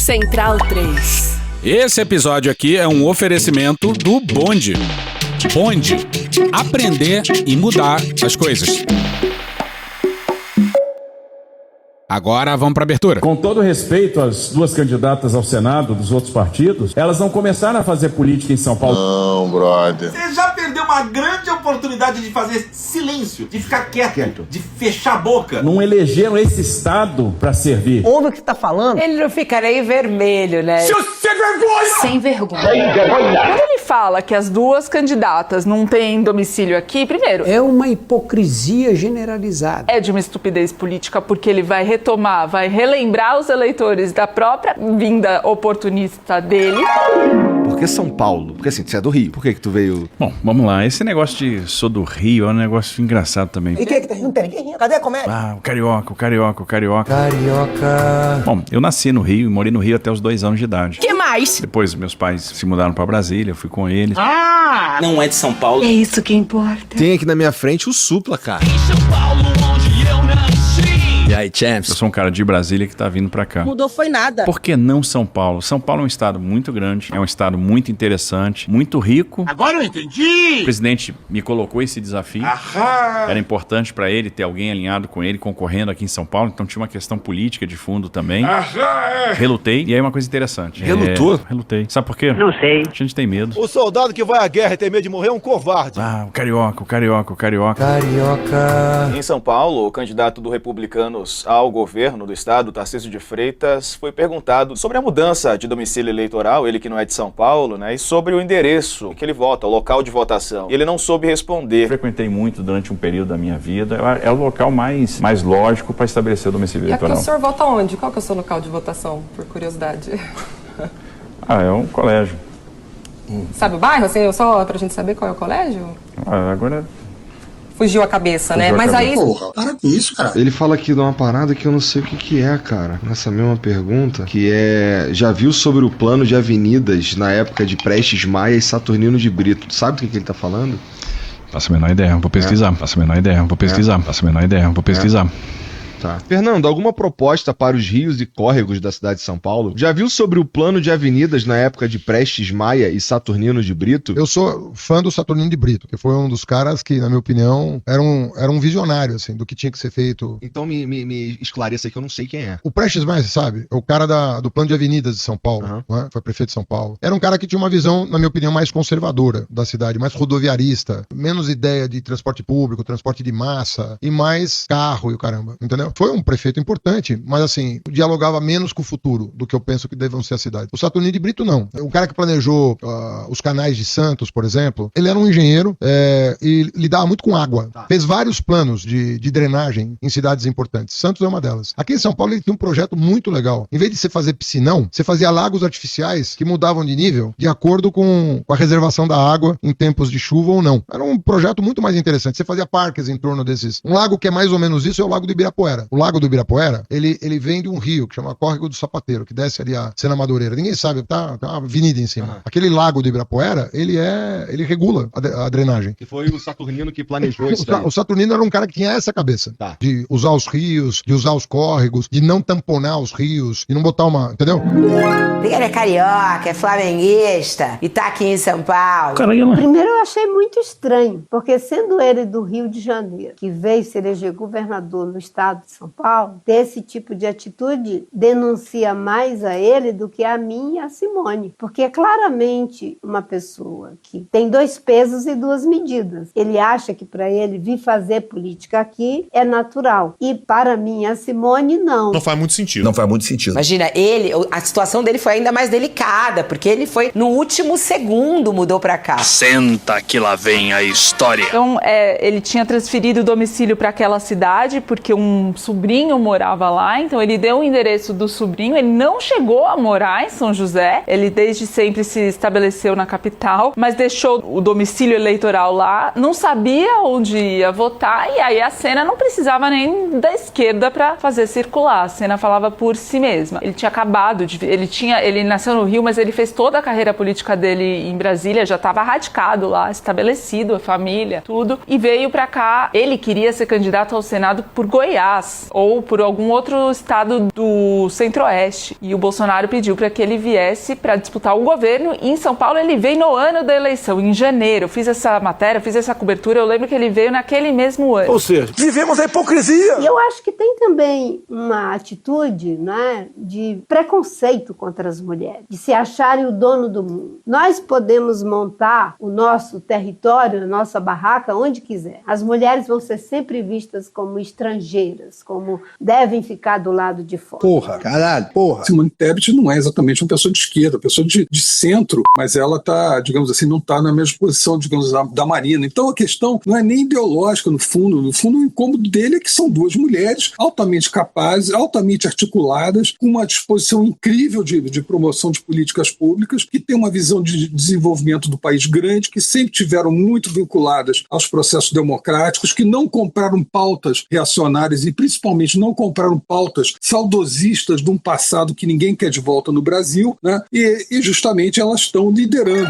Central 3. Esse episódio aqui é um oferecimento do Bonde. Bonde. Aprender e mudar as coisas. Agora vamos para a abertura. Com todo respeito às duas candidatas ao Senado dos outros partidos, elas não começaram a fazer política em São Paulo. Não, brother. Você já perdeu uma grande oportunidade de fazer silêncio, de ficar quieto, de fechar a boca. Não elegeram esse Estado para servir. Ouve o que tá falando? Ele não fica nem vermelho, né? Sem vergonha! Sem vergonha. Sem vergonha. Quando ele fala que as duas candidatas não têm domicílio aqui, primeiro, É uma hipocrisia generalizada. é de uma estupidez política, porque ele vai retomar, vai relembrar os eleitores da própria vinda oportunista dele. Por que São Paulo? Porque assim, você é do Rio. Por que tu veio... Bom, vamos lá. Esse negócio de sou do Rio é um negócio engraçado também. E quem é que tá rindo? Não tem ninguém rindo. Cadê a comédia? Ah, o carioca. Carioca. Bom, eu nasci no Rio e morei no Rio até os 2 anos de idade. Que mais? Depois meus pais se mudaram pra Brasília, eu fui com eles. Não é de São Paulo. É isso que importa. Tem aqui na minha frente o Supla, cara. E aí, Champs? Eu sou um cara de Brasília que tá vindo pra cá. Mudou foi nada. Por que não São Paulo? São Paulo é um estado muito grande, é um estado muito interessante, muito rico. Agora eu entendi. O presidente me colocou esse desafio. Era importante pra ele ter alguém alinhado com ele, concorrendo aqui em São Paulo, então tinha uma questão política de fundo também. Relutei, e aí uma coisa interessante. Relutou? Relutei. Sabe por quê? Não sei. A gente tem medo. O soldado que vai à guerra e tem medo de morrer é um covarde. Ah, o carioca. Em São Paulo, o candidato do Republicanos ao governo do estado, Tarcísio de Freitas, foi perguntado sobre a mudança de domicílio eleitoral, ele que não é de São Paulo, né, e sobre o endereço que ele vota, o local de votação. Ele não soube responder. Frequentei muito durante um período da minha vida. É o local mais lógico para estabelecer o domicílio eleitoral. o senhor vota onde? Qual que é o seu local de votação, por curiosidade? É um colégio. Sabe o bairro, assim, só pra gente saber qual é o colégio? Agora... Fugiu a cabeça, Fugiu né? a Mas cabeça. aí... Porra, para com isso, cara. Ele fala aqui de uma parada que eu não sei o que é, cara. Nessa mesma pergunta, que é... Já viu sobre o plano de avenidas na época de Prestes Maia e Saturnino de Brito? Tu sabe do que ele tá falando? Faço a menor ideia, vou pesquisar. Faço a menor ideia, vou pesquisar. Tá. Fernando, alguma proposta para os rios e córregos da cidade de São Paulo? Já viu sobre o plano de avenidas na época de Prestes Maia e Saturnino de Brito? Eu sou fã do Saturnino de Brito, que foi um dos caras que, na minha opinião, era um visionário, assim, do que tinha que ser feito. Então me esclareça aí que eu não sei quem é. O Prestes Maia, você sabe? É o cara do plano de avenidas de São Paulo, não é? Foi prefeito de São Paulo. Era um cara que tinha uma visão, na minha opinião, mais conservadora da cidade, mais rodoviarista, menos ideia de transporte público, transporte de massa e mais carro e o caramba, entendeu? Foi um prefeito importante, mas assim, dialogava menos com o futuro do que eu penso que devam ser a cidade. O Saturnino de Brito, não. O cara que planejou os canais de Santos, por exemplo, ele era um engenheiro e lidava muito com água. Fez vários planos de drenagem em cidades importantes. Santos é uma delas. Aqui em São Paulo ele tinha um projeto muito legal. Em vez de você fazer piscinão, você fazia lagos artificiais que mudavam de nível de acordo com a reservação da água em tempos de chuva ou não. Era um projeto muito mais interessante. Você fazia parques em torno desses. Um lago que é mais ou menos isso é o Lago do Ibirapuera. O Lago do Ibirapuera, ele vem de um rio que chama Córrego do Sapateiro, que desce ali a Sena Madureira. Ninguém sabe, tá uma avenida em cima. Aquele Lago do Ibirapuera, ele regula a drenagem. Que foi o Saturnino que planejou isso daí. O Saturnino era um cara que tinha essa cabeça. Tá. De usar os rios, de usar os córregos, de não tamponar os rios, de não botar uma... Entendeu? Ele é carioca, é flamenguista e tá aqui em São Paulo. Primeiro eu achei muito estranho, porque sendo ele do Rio de Janeiro, que veio se eleger governador no estado de São Paulo, desse tipo de atitude denuncia mais a ele do que a mim e a Simone, porque é claramente uma pessoa que tem 2 pesos e 2 medidas. Ele acha que para ele vir fazer política aqui é natural, e para mim e a Simone não. Não faz muito sentido. Imagina, a situação dele foi ainda mais delicada, porque ele foi no último segundo, mudou pra cá. Senta que lá vem a história. Então, ele tinha transferido o domicílio para aquela cidade, porque um sobrinho morava lá, então ele deu o endereço do sobrinho, ele não chegou a morar em São José, ele desde sempre se estabeleceu na capital, mas deixou o domicílio eleitoral lá, não sabia onde ia votar, e aí a cena não precisava nem da esquerda para fazer circular, a cena falava por si mesma. Ele tinha acabado de... Ele nasceu no Rio, mas ele fez toda a carreira política dele em Brasília, já estava radicado lá, estabelecido, a família, tudo, e veio pra cá. Ele queria ser candidato ao Senado por Goiás, Goiás ou por algum outro estado do Centro-Oeste. E o Bolsonaro pediu para que ele viesse para disputar o governo. E em São Paulo ele veio no ano da eleição, em janeiro. Eu fiz essa matéria, fiz essa cobertura, eu lembro que ele veio naquele mesmo ano. Ou seja, vivemos a hipocrisia. E eu acho que tem também uma atitude, né, de preconceito contra as mulheres, de se acharem o dono do mundo. Nós podemos montar o nosso território, a nossa barraca, onde quiser. As mulheres vão ser sempre vistas como estrangeiras, como devem ficar do lado de fora. Porra, caralho, porra. Simone Tebet não é exatamente uma pessoa de esquerda, uma pessoa de centro, mas ela tá, digamos assim, não tá na mesma posição, digamos, da Marina. Então a questão não é nem ideológica, no fundo o incômodo dele é que são duas mulheres altamente capazes, altamente articuladas, com uma disposição incrível de promoção de políticas públicas, que tem uma visão de desenvolvimento do país grande, que sempre tiveram muito vinculadas aos processos democráticos, que não compraram pautas reacionárias e principalmente não compraram pautas saudosistas de um passado que ninguém quer de volta no Brasil, né? E justamente elas estão liderando.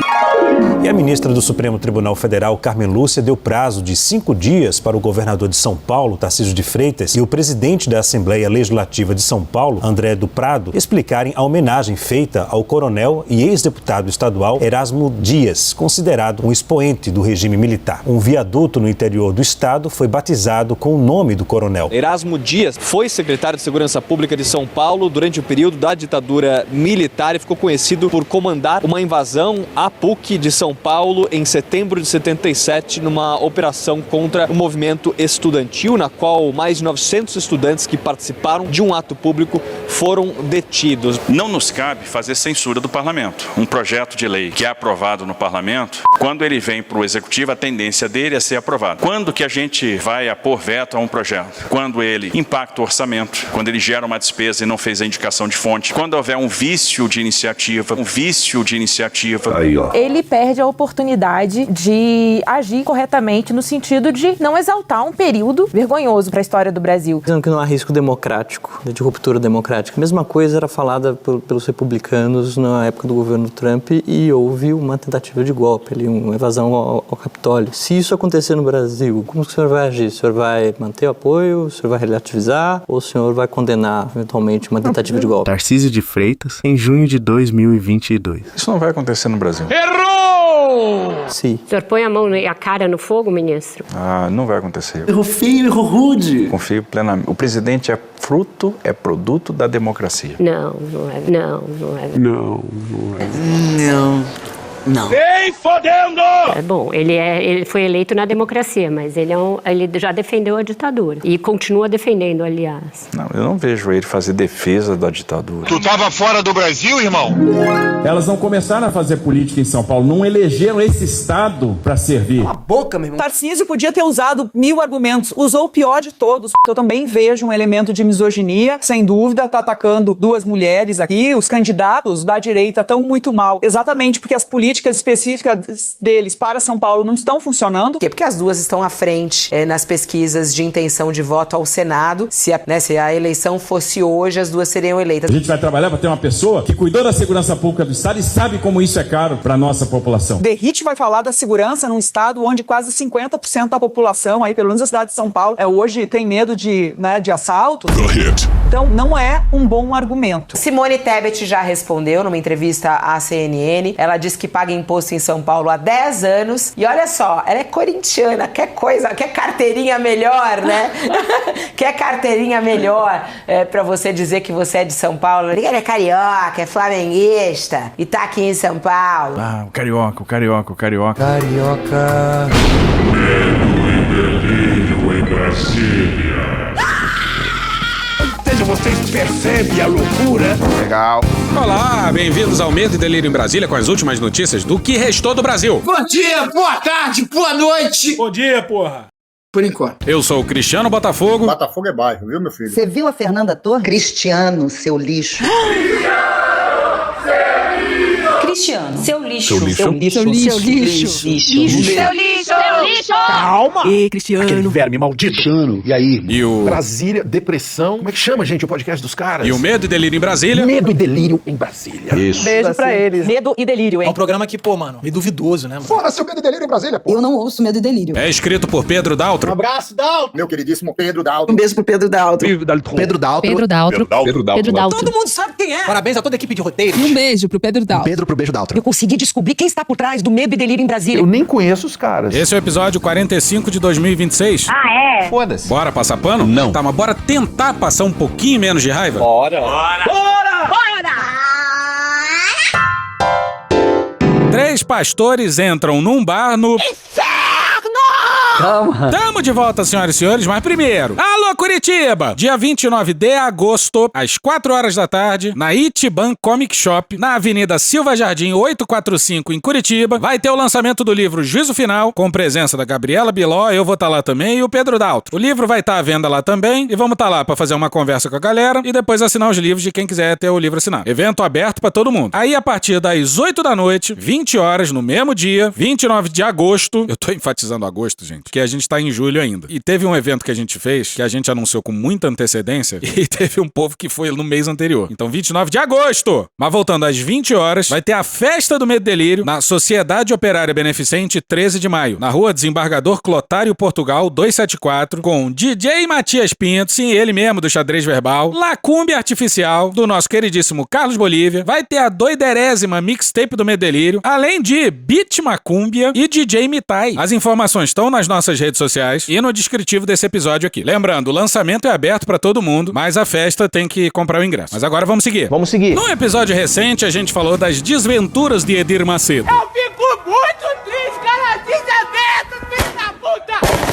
E a ministra do Supremo Tribunal Federal, Carmen Lúcia, deu prazo de 5 dias para o governador de São Paulo, Tarcísio de Freitas, e o presidente da Assembleia Legislativa de São Paulo, André do Prado, explicarem a homenagem feita ao coronel e ex-deputado estadual Erasmo Dias, considerado um expoente do regime militar. Um viaduto no interior do estado foi batizado com o nome do coronel. Erasmo Dias foi secretário de Segurança Pública de São Paulo durante o período da ditadura militar e ficou conhecido por comandar uma invasão à PUC de São Paulo em setembro de 77, numa operação contra o movimento estudantil, na qual mais de 900 estudantes que participaram de um ato público foram detidos. Não nos cabe fazer censura do parlamento. Um projeto de lei que é aprovado no parlamento, quando ele vem para o executivo, a tendência dele é ser aprovado. Quando que a gente vai pôr veto a um projeto? Quando ele impacta o orçamento, quando ele gera uma despesa e não fez a indicação de fonte, quando houver um vício de iniciativa, Aí, ó. Ele perde a oportunidade de agir corretamente no sentido de não exaltar um período vergonhoso para a história do Brasil. Dizendo que não há risco democrático, de ruptura democrática. A mesma coisa era falada pelos republicanos na época do governo Trump e houve uma tentativa de golpe, uma evasão ao Capitólio. Se isso acontecer no Brasil, como o senhor vai agir? O senhor vai manter o apoio? O senhor vai relativizar? Ou o senhor vai condenar, eventualmente, uma tentativa de golpe? Tarcísio de Freitas, em junho de 2022. Isso não vai acontecer no Brasil. Errou! Sim. O senhor põe a mão e a cara no fogo, ministro? Não vai acontecer. Errou feio, errou rude. Confio plenamente. O presidente é produto da democracia. Não é. Não. Nem fodendo! É bom, ele foi eleito na democracia, mas ele já defendeu a ditadura. E continua defendendo, aliás. Não, eu não vejo ele fazer defesa da ditadura. Tu tava fora do Brasil, irmão? Elas não começaram a fazer política em São Paulo, não elegeram esse estado para servir. Cala a boca, meu irmão. Tarcísio podia ter usado 1000 argumentos, usou o pior de todos. Eu também vejo um elemento de misoginia, sem dúvida, tá atacando duas mulheres aqui. Os candidatos da direita estão muito mal, exatamente porque as políticas específicas deles para São Paulo não estão funcionando. Por quê? Porque as duas estão à frente nas pesquisas de intenção de voto ao Senado. Se a eleição fosse hoje, as duas seriam eleitas. A gente vai trabalhar para ter uma pessoa que cuidou da segurança pública do estado e sabe como isso é caro para a nossa população. Derrite vai falar da segurança num estado onde quase 50% da população, aí pelo menos a cidade de São Paulo, hoje tem medo de assalto. Então não é um bom argumento. Simone Tebet já respondeu numa entrevista à CNN. Ela disse que paga imposto em São Paulo há 10 anos. E olha só, ela é corintiana, quer carteirinha melhor, né? Quer carteirinha melhor pra você dizer que você é de São Paulo. Ele é carioca, é flamenguista e tá aqui em São Paulo. O carioca. Carioca. Delírio em Brasília. Vocês percebem a loucura? Legal. Olá, bem-vindos ao Medo e Delírio em Brasília com as últimas notícias do que restou do Brasil. Bom dia, boa tarde, boa noite. Bom dia, porra. Por enquanto. Eu sou o Cristiano Botafogo. Botafogo é bairro, viu, meu filho? Você viu a Fernanda Torres? Cristiano, seu lixo. Cristiano, seu lixo. Seu lixo. Seu lixo. Seu lixo. Seu lixo. lixo! Calma! E Cristiano. Aquele verme maldito. Cristiano. E aí? E o... Brasília, depressão. Como é que chama, gente, o podcast dos caras? E o Medo e Delírio em Brasília. Medo e Delírio em Brasília. Isso. Beijo pra eles. Medo e Delírio, hein? É um programa que, pô, mano, meio duvidoso, né, mano? Fora seu Medo e Delírio em Brasília, pô. Eu não ouço Medo e Delírio. É escrito por Pedro Daltro. Um abraço, Daltro. Meu queridíssimo Pedro Daltro. Um beijo pro Pedro Daltro. Pedro Daltro. Pedro Daltro. Pedro Daltro. Todo mundo sabe quem é. Parabéns a toda a equipe de roteiro. E um beijo pro Pedro Daltro. Pedro pro beijo Daltro. Eu consegui descobrir quem está por trás do Medo e Delírio em Brasília. Eu nem conheço os caras. Esse é o episódio 45 de 2026. Ah, é? Foda-se. Bora passar pano? Não. Tá, mas bora tentar passar um pouquinho menos de raiva? Bora! 3 pastores entram num bar no... Calma. Tamo de volta, senhoras e senhores, mas primeiro... Alô, Curitiba! Dia 29 de agosto, às 4 horas da tarde, na Itiban Comic Shop, na Avenida Silva Jardim 845, em Curitiba, vai ter o lançamento do livro Juízo Final, com presença da Gabriela Biló, eu vou estar lá também, e o Pedro Daltro. O livro vai estar à venda lá também, e vamos estar lá pra fazer uma conversa com a galera, e depois assinar os livros de quem quiser ter o livro assinado. Evento aberto pra todo mundo. Aí, a partir das 8 da noite, 20 horas, no mesmo dia, 29 de agosto, eu tô enfatizando agosto, gente, que a gente tá em julho ainda. E teve um evento que a gente fez, que a gente anunciou com muita antecedência, e teve um povo que foi no mês anterior. Então, 29 de agosto! Mas voltando às 20 horas, vai ter a festa do Medo e Delírio na Sociedade Operária Beneficente 13 de maio, na rua Desembargador Clotário Portugal 274, com DJ Matias Pinto, sim, ele mesmo do xadrez verbal, Lacumbi Artificial, do nosso queridíssimo Carlos Bolívia, vai ter a doiderésima mixtape do Medo e Delírio, além de Beat Macúmbia e DJ Mitai. As informações estão nas nossas redes sociais e no descritivo desse episódio aqui. Lembrando, o lançamento é aberto pra todo mundo, mas a festa tem que comprar o ingresso. Mas agora vamos seguir. Vamos seguir. No episódio recente, a gente falou das desventuras de Edir Macedo. Eu fico muito triste, cara. Desaberto, filho da puta.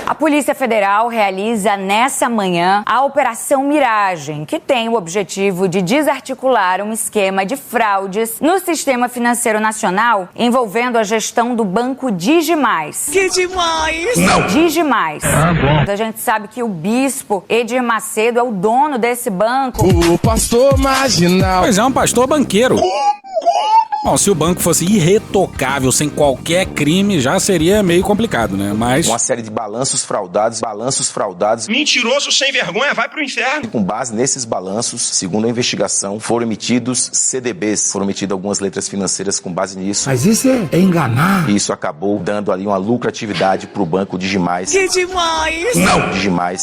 A Polícia Federal realiza nessa manhã a Operação Miragem, que tem o objetivo de desarticular um esquema de fraudes no sistema financeiro nacional envolvendo a gestão do banco Digimais. Que demais! Não. Digimais. Bom. A gente sabe que o bispo Edir Macedo é o dono desse banco. O pastor marginal. Pois é, um pastor banqueiro. Bom, se o banco fosse irretocável, sem qualquer crime, já seria meio complicado, né? Mas... uma série de balanços fraudados. Mentiroso sem vergonha, vai pro inferno. E com base nesses balanços, segundo a investigação, foram emitidos CDBs, foram emitidas algumas letras financeiras com base nisso. Mas isso é enganar. E isso acabou dando ali uma lucratividade pro banco Digimais. Que demais! Não! Digimais.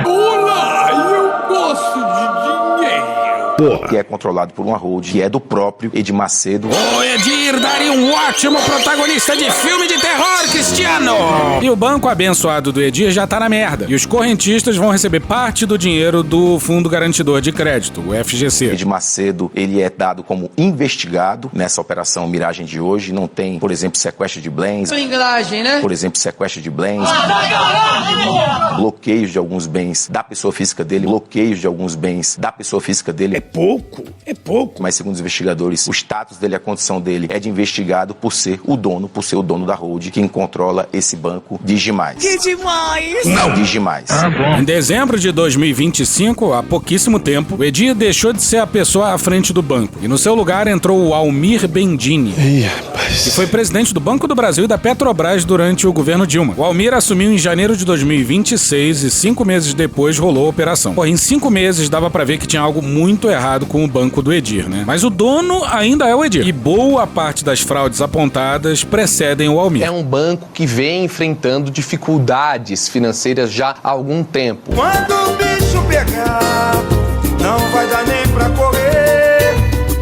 Pula! Eu gosto de dinheiro! Porra. Que é controlado por uma holding, que é do próprio Edir Macedo. O Edir daria um ótimo protagonista de filme de terror, Cristiano! E o banco abençoado do Edir já tá na merda. E os correntistas vão receber parte do dinheiro do Fundo Garantidor de Crédito, o FGC. Edir Macedo, ele é dado como investigado nessa operação Miragem de hoje. Não tem, por exemplo, sequestro de bens. Enganagem, né? Por exemplo, sequestro de bens. Bloqueios de alguns bens da pessoa física dele. É pouco. Mas segundo os investigadores, o status dele, a condição dele é de investigado por ser o dono da holding, quem controla esse banco Digimais. Que demais! Não, Digimais. Em dezembro de 2025, há pouquíssimo tempo, o Edir deixou de ser a pessoa à frente do banco. E no seu lugar entrou o Almir Bendini, que foi presidente do Banco do Brasil e da Petrobras durante o governo Dilma. O Almir assumiu em janeiro de 2026 e 5 meses depois rolou a operação. Porra, em 5 meses dava pra ver que tinha algo muito errado com o banco do Edir, né? Mas o dono ainda é o Edir. E boa parte das fraudes apontadas precedem o Almir. É um banco que vem enfrentando dificuldades financeiras já há algum tempo. Quando o bicho pegar, não vai dar nem pra correr,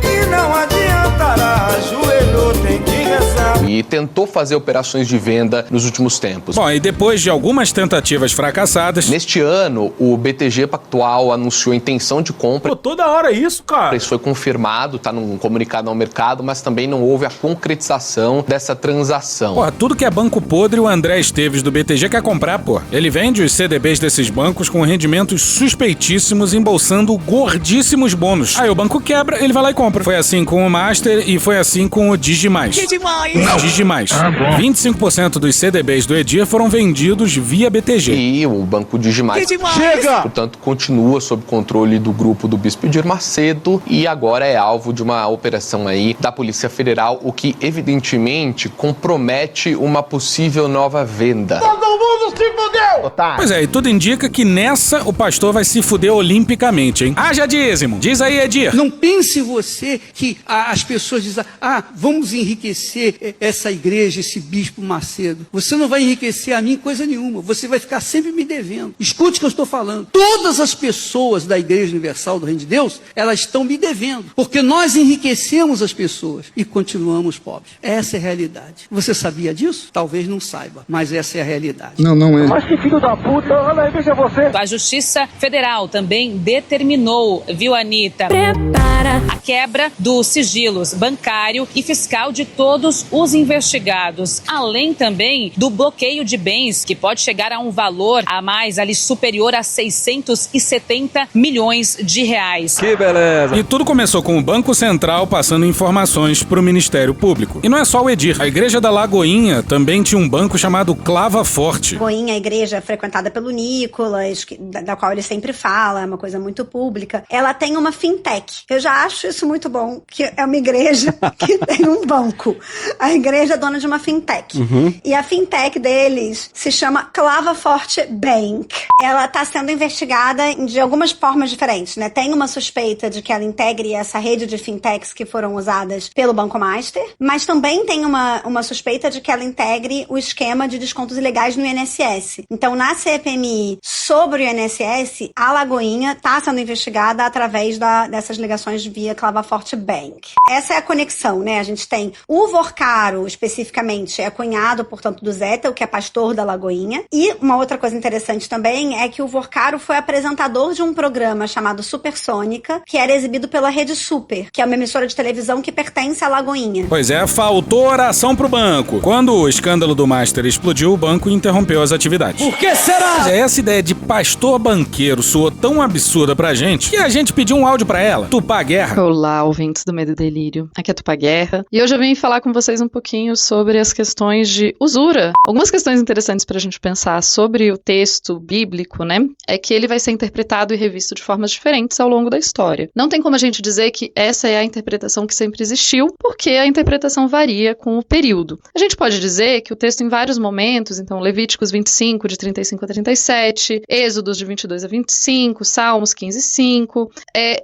e não adiantará, joelho tem que rezar. E tentou fazer operações de venda nos últimos tempos. Bom, e depois de algumas tentativas fracassadas... Neste ano, o BTG Pactual anunciou a intenção de compra. Pô, toda hora isso, cara. Isso foi confirmado, tá num comunicado ao mercado, mas também não houve a concretização dessa transação. Porra, tudo que é banco podre, o André Esteves do BTG quer comprar, pô. Ele vende os CDBs desses bancos com rendimentos suspeitíssimos, embolsando gordíssimos bônus. Aí o banco quebra, ele vai lá e compra. Foi assim com o Master e foi assim com o Digimais. Que demais! Não, Digimais. 25% dos CDBs do Edir foram vendidos via BTG. E o Banco Digimais, portanto, continua sob controle do grupo do Bispo Edir Macedo e agora é alvo de uma operação aí da Polícia Federal, o que evidentemente compromete uma possível nova venda. Todo mundo se fudeu! Pois é, e tudo indica que nessa o pastor vai se fuder olimpicamente, hein? Haja dízimo! Diz aí, Edir. Não pense você que as pessoas dizem, vamos enriquecer essa igreja, esse bispo Macedo. Você não vai enriquecer a mim coisa nenhuma. Você vai ficar sempre me devendo. Escute o que eu estou falando. Todas as pessoas da Igreja Universal do Reino de Deus, elas estão me devendo. Porque nós enriquecemos as pessoas e continuamos pobres. Essa é a realidade. Você sabia disso? Talvez não saiba, mas essa é a realidade. Não é. Mas que filho da puta, olha aí, veja você. A Justiça Federal também determinou, viu, Anitta, a quebra dos sigilos bancário e fiscal de todos os investigados, além também do bloqueio de bens, que pode chegar a um valor a mais ali superior a 670 milhões de reais. Que beleza! E tudo começou com o Banco Central passando informações para o Ministério Público. E não é só o Edir. A Igreja da Lagoinha também tinha um banco chamado Clava Forte. Lagoinha, a igreja frequentada pelo Nicolas, da qual ele sempre fala, é uma coisa muito pública. Ela tem uma fintech. Eu já acho isso muito bom, que é uma igreja que tem um banco. A igreja é dona de uma fintech. E a fintech deles se chama Clava Forte Bank. Ela está sendo investigada de algumas formas diferentes, né? Tem uma suspeita de que ela integre essa rede de fintechs que foram usadas pelo Banco Master, mas também tem uma suspeita de que ela integre o esquema de descontos ilegais no INSS. Então, na CPMI sobre o INSS, a Lagoinha está sendo investigada através dessas ligações via Clava Forte Bank. Essa é a conexão, né? A gente tem o Vorcaro, especificamente, é cunhado, portanto, do Zettel, que é pastor da Lagoinha. E uma outra coisa interessante também é que o Vorcaro foi apresentador de um programa chamado Supersônica, que era exibido pela Rede Super, que é uma emissora de televisão que pertence à Lagoinha. Pois é, faltou oração pro banco. Quando o escândalo do Master explodiu, o banco interrompeu as atividades. Por que será? Mas essa ideia de pastor banqueiro soou tão absurda pra gente que a gente pediu um áudio pra ela. Tupá Guerra. Olá, ouvintes do Medo e Delírio. Aqui é Tupá Guerra. E hoje eu vim falar com vocês um pouquinho sobre as questões de usura. Algumas questões interessantes pra gente pensar sobre o texto bíblico, né? É que ele vai ser interpretado e revisto de formas diferentes ao longo da história. Não tem como a gente dizer que essa é a interpretação que sempre existiu, porque a interpretação varia com o período. A gente pode dizer que o texto em vários momentos, então Levíticos 25, de 35 a 37, Êxodos de 22 a 25, Salmos 15 e 5,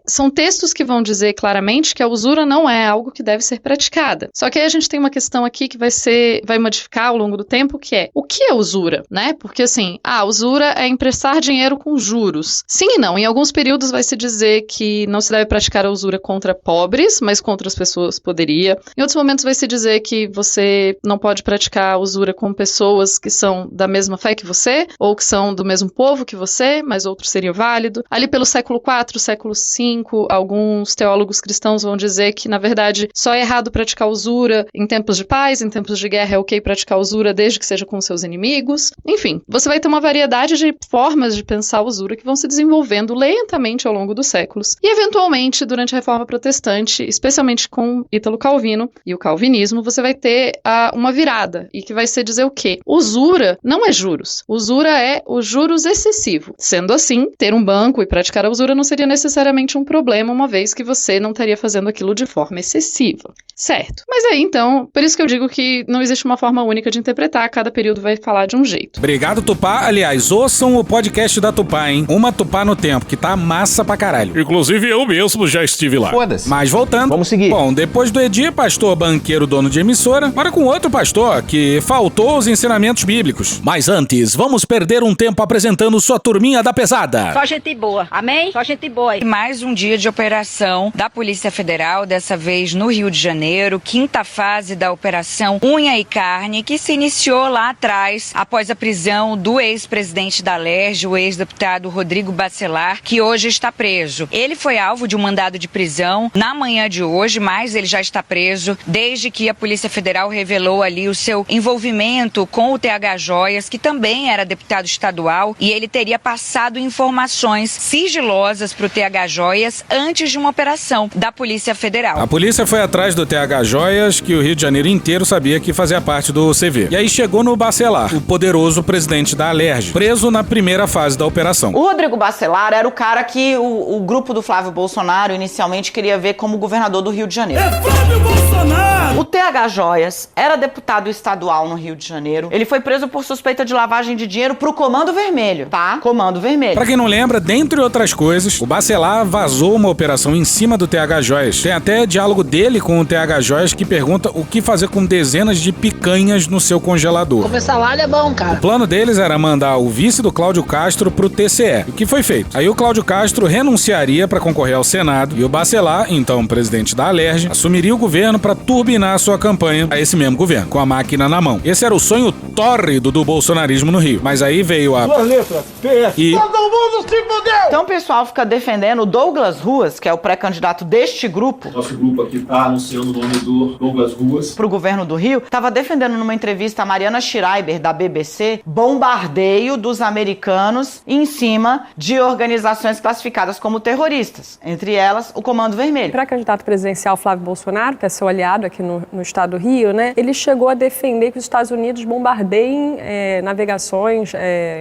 são textos que vão dizer claramente que a usura não é algo que deve ser praticada. Só que aí a gente tem uma questão aqui que vai modificar ao longo do tempo, que é, o que é usura, né? Porque assim, usura é emprestar dinheiro com juros. Sim e não, em alguns períodos vai se dizer que não se deve praticar a usura contra pobres, mas contra as pessoas poderia. Em outros momentos vai se dizer que você não pode praticar a usura com pessoas que são da mesma fé que você, ou que são do mesmo povo que você, mas outros seria válido. Ali pelo século IV, século V, alguns teólogos cristãos vão dizer que, na verdade, só é errado praticar usura em tempos de paz, em tempos de guerra é ok praticar usura desde que seja com seus inimigos. Enfim, você vai ter uma variedade de formas de pensar a usura que vão se desenvolvendo lentamente ao longo dos séculos. E, eventualmente, durante a Reforma Protestante, especialmente com Ítalo Calvino e o calvinismo, você vai ter uma virada, e que vai ser dizer o quê? Usura não é juros. Usura é o juros excessivo. Sendo assim, ter um banco e praticar a usura não seria necessariamente um problema, uma vez que você não estaria fazendo aquilo de forma excessiva. Certo. Mas aí, então, por isso que eu digo que não existe uma forma única de interpretar, cada período vai falar de um jeito. Obrigado, Tupá. Aliás, ouçam o podcast da Tupá, hein? Uma Tupá no Tempo, que tá massa pra caralho. Inclusive, eu mesmo já estive lá. Foda-se. Mas voltando. Vamos seguir. Bom, depois do Edir, pastor banqueiro, dono de emissora, agora com outro pastor que faltou os ensinamentos bíblicos. Mas antes, vamos perder um tempo apresentando sua turminha da pesada. Só gente boa, amém? Só gente boa. Mais um dia de operação da Polícia Federal, dessa vez no Rio de Janeiro, quinta fase da Operação Unha e Carne, que se iniciou lá atrás, após a prisão do ex-presidente da Alerj, o ex-deputado Rodrigo Bacelar, que hoje está preso. Ele foi alvo de um mandado de prisão na manhã de hoje, mas ele já está preso desde que a Polícia Federal revelou ali o seu envolvimento com o TH Joias, que também era deputado estadual, e ele teria passado informações sigilosas para o TH Joias antes de uma operação da Polícia Federal. A polícia foi atrás do TH Joias, que o Rio de Janeiro inteiro sabia que fazia parte do CV. E aí chegou no Bacelar, o poderoso presidente da Alerj, preso na primeira fase da operação. O Rodrigo Bacelar era o cara que o grupo do Flávio Bolsonaro inicialmente queria ver como governador do Rio de Janeiro. É Flávio Bolsonaro! O TH Joias era deputado estadual no Rio de Janeiro. Ele foi preso por suspeita de lavagem de dinheiro pro Comando Vermelho, tá? Comando Vermelho. Pra quem não lembra, dentre outras coisas, o Bacelar vazou uma operação em cima do TH Joias. Tem até diálogo dele com o TH Joias que pergunta o que fazer com dezenas de picanhas no seu congelador. Comer salada é bom, cara. O plano deles era mandar o vice do Cláudio Castro pro TCE, o que foi feito. Aí o Cláudio Castro renunciaria para concorrer ao Senado e o Bacelar, então presidente da Alerj, assumiria o governo para turbinar sua campanha a esse mesmo governo, com a máquina na mão. Esse era o sonho tórrido do bolsonarismo no Rio. Mas aí veio a... Duas letras, PS. E... Todo mundo se fudeu! Então o pessoal fica defendendo o Douglas Ruas, que é o pré-candidato deste grupo. Nosso grupo aqui tá anunciando o nome do Douglas Ruas pro governo do Rio. Tava defendendo numa entrevista a Mariana Schreiber, da BBC, bombardeio dos americanos em cima de organizações classificadas como terroristas. Entre elas, o Comando Vermelho. O pré-candidato presidencial Flávio Bolsonaro, que é seu aliado aqui no estado do Rio, né? Ele chegou a defender que os Estados Unidos bombardeiem navegações,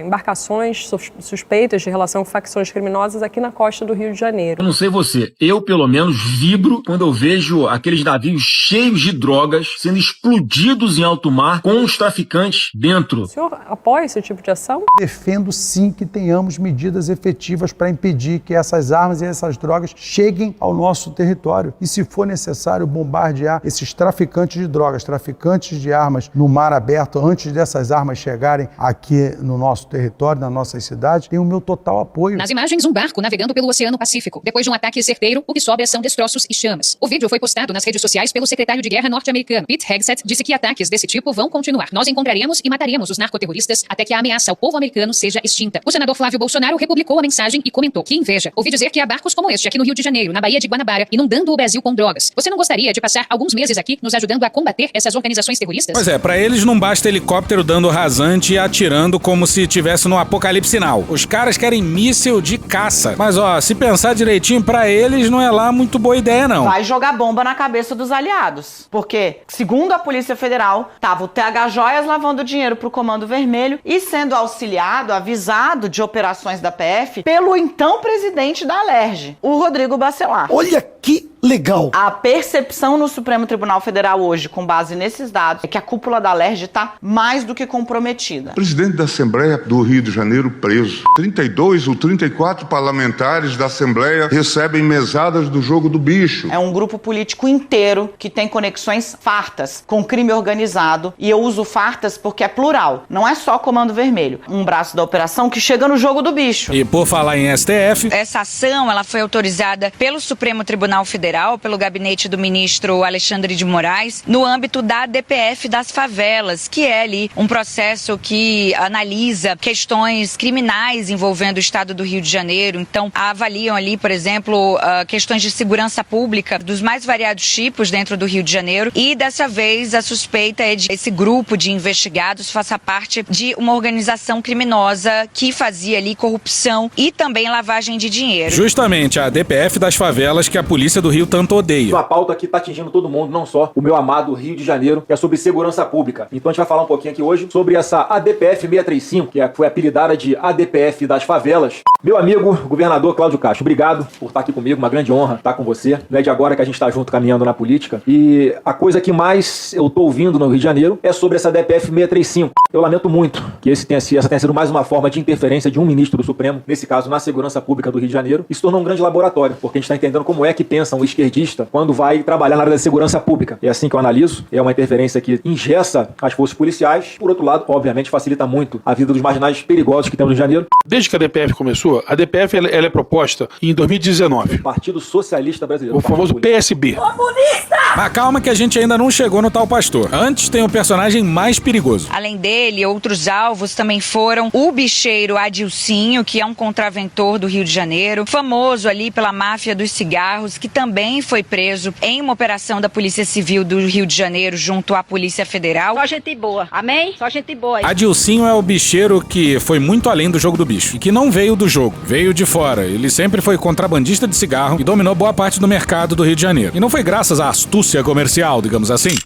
embarcações suspeitas de relação com facções criminosas aqui na costa do Rio de Janeiro. Eu não sei você, eu pelo menos vibro quando eu vejo aqueles navios cheios de drogas sendo explodidos em alto mar com os traficantes dentro. O senhor apoia esse tipo de ação? Defendo sim que tenhamos medidas efetivas para impedir que essas armas e essas drogas cheguem ao nosso território. E se for necessário bombardear esses traficantes de drogas, traficantes de armas no mar aberto antes dessas armas chegarem aqui no nosso território, nas nossas cidades, tem o meu total apoio. Nas imagens, um barco navegando pelo Oceano Pacífico. Depois de um ataque certeiro, o que sobra são destroços e chamas. O vídeo foi postado nas redes sociais pelo secretário de guerra norte-americano. Pete Hegseth disse que ataques desse tipo vão continuar. Nós encontraremos e mataremos os narcoterroristas até que a ameaça ao povo americano seja extinta. O senador Flávio Bolsonaro republicou a mensagem e comentou: que inveja. Ouvi dizer que há barcos como este aqui no Rio de Janeiro, na Baía de Guanabara, inundando o Brasil com drogas. Você não gostaria de passar alguns meses aqui nos ajudando a combater essas organizações terroristas? Pois é, pra eles não basta helicóptero dando rasante e atirando como se tivesse no apocalipse sinal. Os caras querem míssil de caça. Mas ó, se pensar direitinho, pra eles não é lá muito boa ideia não. Vai jogar bomba na cabeça dos aliados. Porque, segundo a Polícia Federal, tava o TH Joias lavando dinheiro pro Comando Vermelho e sendo auxiliado, avisado de operações da PF pelo então presidente da Alerj, o Rodrigo Bacelar. Olha que legal! A percepção no Supremo Tribunal Federal hoje, com base nesses dados, é que a cúpula da Alerj está mais do que comprometida. Presidente da Assembleia do Rio de Janeiro preso. 32 ou 34 parlamentares da Assembleia recebem mesadas do jogo do bicho. É um grupo político inteiro que tem conexões fartas com crime organizado, e eu uso fartas porque é plural, não é só Comando Vermelho. Um braço da operação que chega no jogo do bicho. E por falar em STF... Essa ação ela foi autorizada pelo Supremo Tribunal Federal, pelo gabinete do ministro Alexandre de Moraes, no âmbito da ADPF das favelas, que é ali um processo que analisa questões criminais envolvendo o estado do Rio de Janeiro. Então, avaliam ali, por exemplo, questões de segurança pública dos mais variados tipos dentro do Rio de Janeiro. E dessa vez a suspeita é de que esse grupo de investigados faça parte de uma organização criminosa que fazia ali corrupção e também lavagem de dinheiro. Justamente a ADPF das favelas que a polícia do Rio tanto odeia. Uma pauta que está atingindo todo mundo, não só o meu amado Rio de Janeiro, que é sobre segurança pública. Então a gente vai falar um pouquinho aqui hoje sobre essa ADPF 635, que foi apelidada de ADPF das favelas. Meu amigo, governador Cláudio Castro, obrigado por estar aqui comigo, uma grande honra estar com você. Não é de agora que a gente está junto caminhando na política. E a coisa que mais eu estou ouvindo no Rio de Janeiro é sobre essa ADPF 635. Eu lamento muito que essa tenha sido mais uma forma de interferência de um ministro do Supremo, nesse caso na segurança pública do Rio de Janeiro, e se tornou um grande laboratório, porque a gente está entendendo como é que pensa um esquerdista quando vai trabalhar na área da segurança pública. É assim que eu analiso, é uma interferência que engessa as forças policiais, por outro lado, obviamente, facilita muito a vida dos marginais perigosos que temos no Rio de Janeiro. Desde que a ADPF começou, a ADPF ela é proposta em 2019. Partido Socialista Brasileiro. O famoso PSB. Comunista! Mas calma que a gente ainda não chegou no tal pastor. Antes tem um personagem mais perigoso. Além dele, outros alvos também foram o bicheiro Adilcinho, que é um contraventor do Rio de Janeiro, famoso ali pela máfia dos cigarros, que também foi preso em uma operação da Polícia Civil do Rio de Janeiro junto à Polícia Federal. Só gente boa, amém? Só gente boa. Adilcinho é o bicheiro que foi muito além do jogo do bicho e que não veio do jogo, veio de fora. Ele sempre foi contrabandista de cigarro e dominou boa parte do mercado do Rio de Janeiro. E não foi graças à astúcia comercial, digamos assim.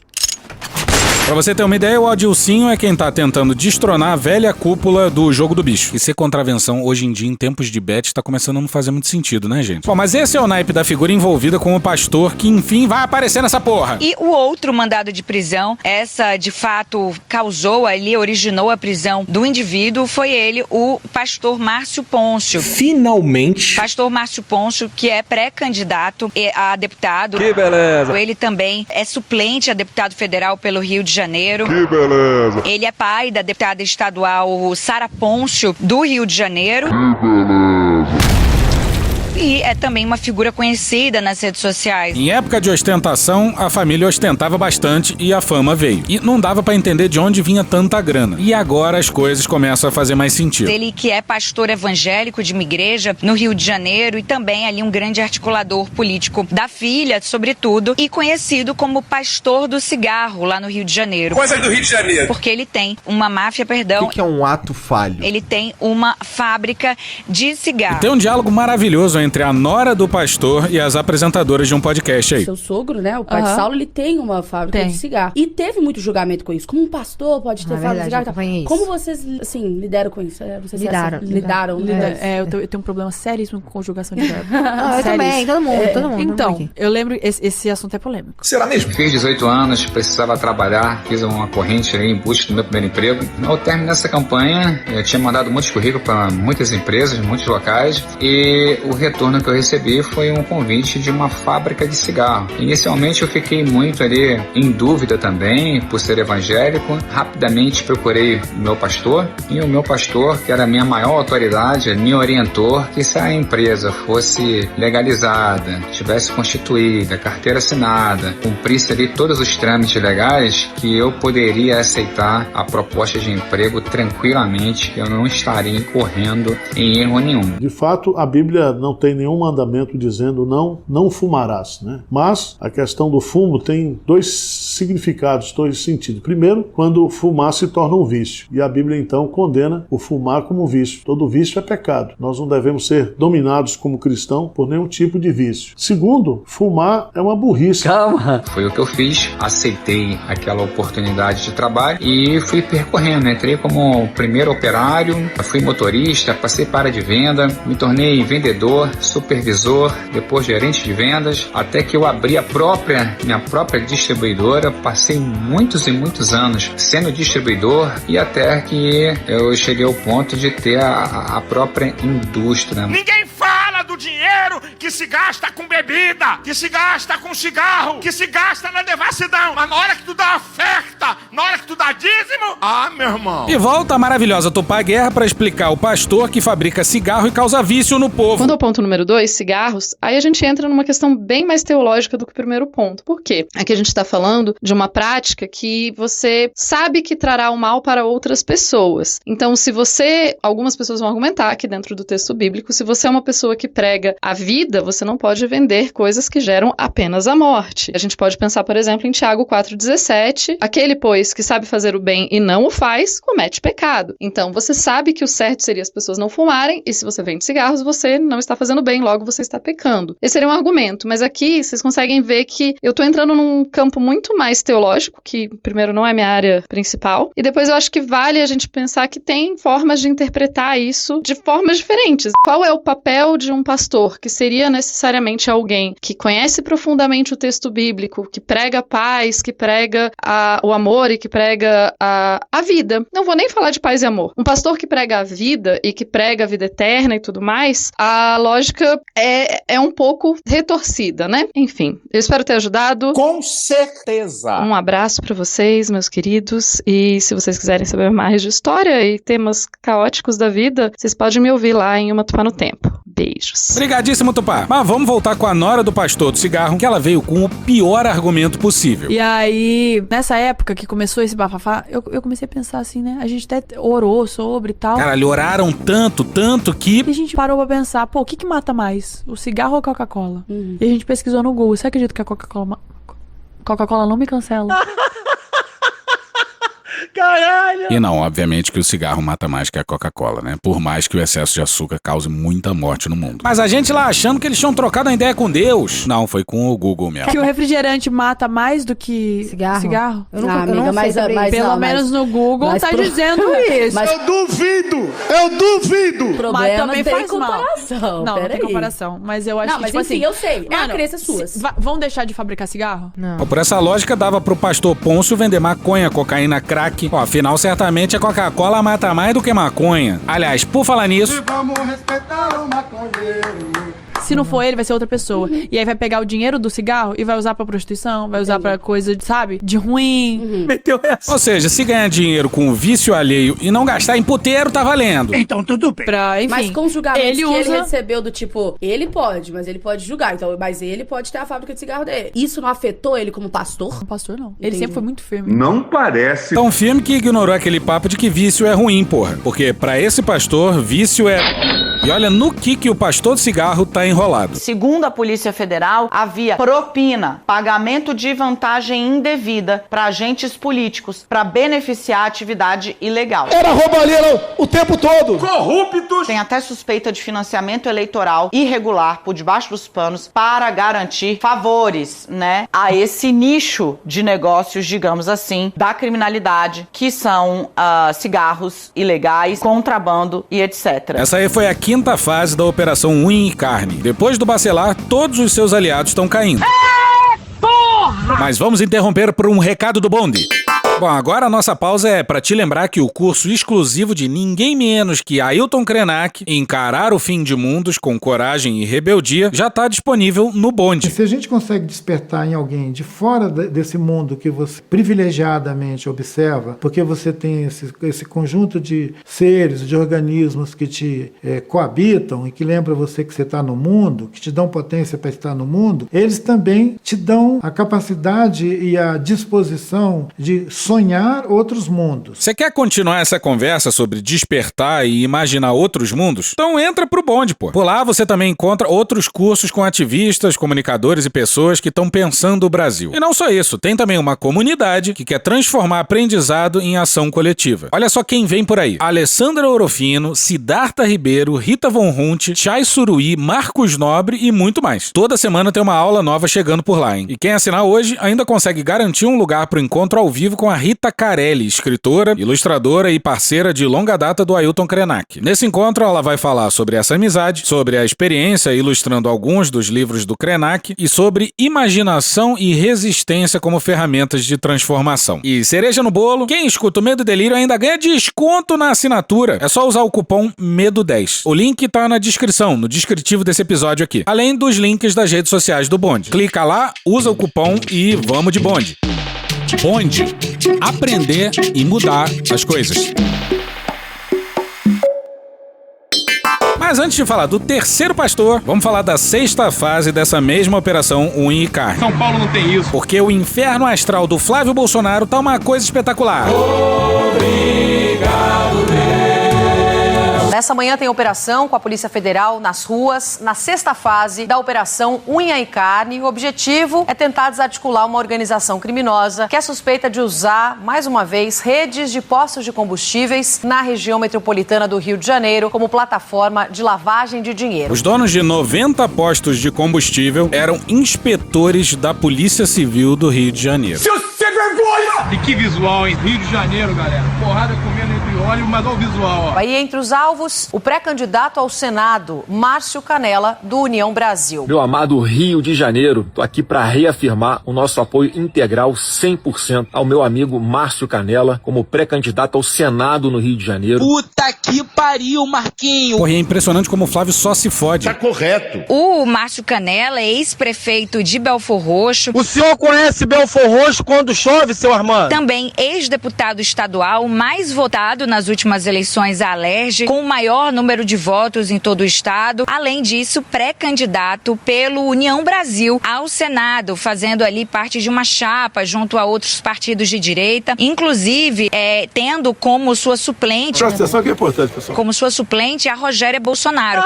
Pra você ter uma ideia, o Adilcinho é quem tá tentando destronar a velha cúpula do Jogo do Bicho. E ser contravenção hoje em dia, em tempos de bet, tá começando a não fazer muito sentido, né, gente? Bom, mas esse é o naipe da figura envolvida com o pastor que, enfim, vai aparecer nessa porra. E o outro mandado de prisão, essa de fato causou ali, originou a prisão do indivíduo, foi ele, o pastor Márcio Pôncio. Finalmente. Pastor Márcio Pôncio, que é pré-candidato a deputado. Que beleza. Ele também é suplente a deputado federal pelo Rio de Janeiro. Que beleza. Ele é pai da deputada estadual Sara Pôncio, do Rio de Janeiro. Que beleza. E é também uma figura conhecida nas redes sociais. Em época de ostentação, a família ostentava bastante e a fama veio. E não dava pra entender de onde vinha tanta grana. E agora as coisas começam a fazer mais sentido. Ele que é pastor evangélico de uma igreja no Rio de Janeiro e também ali um grande articulador político da filha, sobretudo, e conhecido como pastor do cigarro lá no Rio de Janeiro. Coisa do Rio de Janeiro. Porque ele tem uma máfia, perdão. O que é um ato falho? Ele tem uma fábrica de cigarro. E tem um diálogo maravilhoso entre a nora do pastor e as apresentadoras de um podcast aí. Seu sogro, né, o pai de Saulo, ele tem uma fábrica de cigarro. E teve muito julgamento com isso. Como um pastor pode ter fábrica de cigarro. Como vocês, assim, lidaram com isso? Não sei se lidaram. Eu tenho um problema seríssimo com conjugação de verbo. Eu também, todo mundo. Então, eu lembro, esse assunto é polêmico. Será mesmo? Fiz 18 anos, precisava trabalhar, fiz uma corrente aí em busca do meu primeiro emprego. Ao término dessa campanha, eu tinha mandado muitos currículos para muitas empresas, muitos locais, e o retorno que eu recebi foi um convite de uma fábrica de cigarro. Inicialmente eu fiquei muito ali em dúvida também, por ser evangélico. Rapidamente procurei o meu pastor, e o meu pastor, que era a minha maior autoridade, me orientou que se a empresa fosse legalizada, tivesse constituída, carteira assinada, cumprisse ali todos os trâmites legais, que eu poderia aceitar a proposta de emprego tranquilamente, que eu não estaria incorrendo em erro nenhum. De fato, a Bíblia não tem nenhum mandamento dizendo não fumarás, né? Mas a questão do fumo tem dois significados, dois sentidos. Primeiro, quando fumar se torna um vício, e a Bíblia então condena o fumar como vício. Todo vício é pecado. Nós não devemos ser dominados como cristão por nenhum tipo de vício. Segundo, fumar é uma burrice. Calma. Foi o que eu fiz, aceitei aquela oportunidade de trabalho e fui percorrendo. Entrei como primeiro operário, fui motorista, passei para área de venda, me tornei vendedor, supervisor, depois gerente de vendas, até que eu abri minha própria distribuidora. Passei muitos e muitos anos sendo distribuidor e até que eu cheguei ao ponto de ter a própria indústria. Ninguém fala do dinheiro que se gasta com bebida, que se gasta com cigarro, que se gasta na devassidão. Mas na hora que tu dá oferta, na hora que tu dá dízimo, meu irmão. E volta a maravilhosa Tupá Guerra pra explicar o pastor que fabrica cigarro e causa vício no povo. Quando é o ponto número 2, cigarros, aí a gente entra numa questão bem mais teológica do que o primeiro ponto. Por quê? Aqui a gente está falando de uma prática que você sabe que trará o mal para outras pessoas. Então, algumas pessoas vão argumentar aqui dentro do texto bíblico, se você é uma pessoa que prega a vida, você não pode vender coisas que geram apenas a morte. A gente pode pensar, por exemplo, em Tiago 4,17, aquele, pois, que sabe fazer o bem e não o faz, comete pecado. Então, você sabe que o certo seria as pessoas não fumarem, e se você vende cigarros, você não está fazendo bem, logo você está pecando. Esse seria um argumento, mas aqui vocês conseguem ver que eu estou entrando num campo muito mais teológico, que primeiro não é minha área principal, e depois eu acho que vale a gente pensar que tem formas de interpretar isso de formas diferentes. Qual é o papel de um pastor, que seria necessariamente alguém que conhece profundamente o texto bíblico, que prega a paz, que prega o amor e que prega a vida. Não vou nem falar de paz e amor. Um pastor que prega a vida e que prega a vida eterna e tudo mais, a lógica é um pouco retorcida, né? Enfim, eu espero ter ajudado. Com certeza! Um abraço pra vocês, meus queridos, e se vocês quiserem saber mais de história e temas caóticos da vida, vocês podem me ouvir lá em Uma Tupá no Tempo. Beijos. Obrigadíssimo, Tupá. Mas vamos voltar com a nora do pastor do cigarro, que ela veio com o pior argumento possível. E aí, nessa época que começou esse bafafá, eu comecei a pensar assim, né? A gente até orou sobre e tal. Caralho, oraram tanto que... E a gente parou pra pensar, pô, o que mata mais? O cigarro ou a Coca-Cola? E a gente pesquisou no Google. Você acredita que a Coca-Cola não me cancela? caralho! E não, obviamente que o cigarro mata mais que a Coca-Cola, né? Por mais que o excesso de açúcar cause muita morte no mundo. Mas a gente lá achando que eles tinham trocado a ideia com Deus. Não, foi com o Google mesmo. Que o refrigerante mata mais do que cigarro? Eu não sei sobre isso. Pelo menos no Google tá dizendo isso. Eu duvido! Eu duvido! Mas também tem faz comparação. mal. Não, não tem comparação. Mas eu acho que, tipo enfim, assim... eu sei. É a Mano, crença sua. Vão deixar de fabricar cigarro? Não. Por essa lógica, dava pro pastor Pôncio vender maconha, cocaína, crack. Ó, afinal, certamente a Coca-Cola mata mais do que maconha. Aliás, por falar nisso... Vamos respeitar o maconheiro. Se não for ele, vai ser outra pessoa. E aí vai pegar o dinheiro do cigarro e vai usar pra prostituição, vai usar pra coisa, sabe, de ruim. Meteu essa. Ou seja, se ganhar dinheiro com o vício alheio e não gastar em puteiro, tá valendo. Então tudo bem. Enfim, Mas com os julgamentos ele que ele usa... recebeu do tipo, ele pode, mas ele pode julgar. Então, mas ele pode ter a fábrica de cigarro dele. Isso não afetou ele como pastor? Não, pastor não. Ele sempre foi muito firme. Não parece. Tão firme que ignorou aquele papo de que vício é ruim, porra. Porque pra esse pastor, vício é... E olha no que o pastor de cigarro tá enrolado. Segundo a Polícia Federal, havia propina, pagamento de vantagem indevida para agentes políticos para beneficiar a atividade ilegal. Era roubalheira o tempo todo. Corruptos! Tem até suspeita de financiamento eleitoral irregular por debaixo dos panos para garantir favores, né, a esse nicho de negócios, digamos assim, da criminalidade, que são cigarros ilegais, contrabando e etc. Essa aí foi a quinta fase da Operação Unha e Carne. Depois do bacelar, todos os seus aliados estão caindo. Porra! Mas vamos interromper por um recado do bonde. Bom, agora a nossa pausa é para te lembrar que o curso exclusivo de ninguém menos que Ailton Krenak, Encarar o Fim de Mundos com Coragem e Rebeldia, já está disponível no bonde. Se a gente consegue despertar em alguém de fora desse mundo que você privilegiadamente observa, porque você tem esse conjunto de seres, de organismos que te coabitam e que lembram você que você está no mundo, que te dão potência para estar no mundo, eles também te dão a capacidade e a disposição de sonhar outros mundos. Você quer continuar essa conversa sobre despertar e imaginar outros mundos? Então entra pro bonde, pô. Por lá você também encontra outros cursos com ativistas, comunicadores e pessoas que estão pensando o Brasil. E não só isso, tem também uma comunidade que quer transformar aprendizado em ação coletiva. Olha só quem vem por aí. Alessandra Orofino, Siddhartha Ribeiro, Rita Von Hunt, Chay Suruí, Marcos Nobre e muito mais. Toda semana tem uma aula nova chegando por lá, hein? E quem assinar hoje ainda consegue garantir um lugar pro encontro ao vivo com a Rita Carelli, escritora, ilustradora e parceira de longa data do Ailton Krenak. Nesse encontro, ela vai falar sobre essa amizade, sobre a experiência ilustrando alguns dos livros do Krenak e sobre imaginação e resistência como ferramentas de transformação. E cereja no bolo, quem escuta o Medo e Delírio ainda ganha desconto na assinatura. É só usar o cupom MEDO10. O link tá na descrição, no descritivo desse episódio aqui. Além dos links das redes sociais do bonde. Clica lá, usa o cupom e vamos de bonde. Bonde. Aprender e mudar as coisas. Mas antes de falar do terceiro pastor, vamos falar da sexta fase dessa mesma Operação Unha e Carne. São Paulo não tem isso. Porque o inferno astral do Flávio Bolsonaro tá uma coisa espetacular. Obrigado, Deus. Nessa manhã tem operação com a Polícia Federal nas ruas, na sexta fase da Operação Unha e Carne. O objetivo é tentar desarticular uma organização criminosa que é suspeita de usar, mais uma vez, redes de postos de combustíveis na região metropolitana do Rio de Janeiro como plataforma de lavagem de dinheiro. Os donos de 90 postos de combustível eram inspetores da Polícia Civil do Rio de Janeiro. Seu sem vergonha! E que visual, hein? Rio de Janeiro, galera. Porrada comendo entre óleo, mas olha o visual, ó. Aí entre os alvos, o pré-candidato ao Senado, Márcio Canella, do União Brasil. Meu amado Rio de Janeiro, tô aqui para reafirmar o nosso apoio integral 100% ao meu amigo Márcio Canella como pré-candidato ao Senado no Rio de Janeiro. Puta que pariu, Marquinho! Porra, é impressionante como o Flávio só se fode. Tá correto. O Márcio Canella é ex-prefeito de Belfor Roxo. O senhor conhece Belfor Roxo quando chove, seu Armando? Também ex-deputado estadual, mais votado nas últimas eleições à Alerj, com o maior número de votos em todo o estado. Além disso, pré-candidato pelo União Brasil ao Senado, fazendo ali parte de uma chapa junto a outros partidos de direita, inclusive tendo como sua suplente... Presta atenção que é importante, pessoal. Como sua suplente a Rogéria Bolsonaro.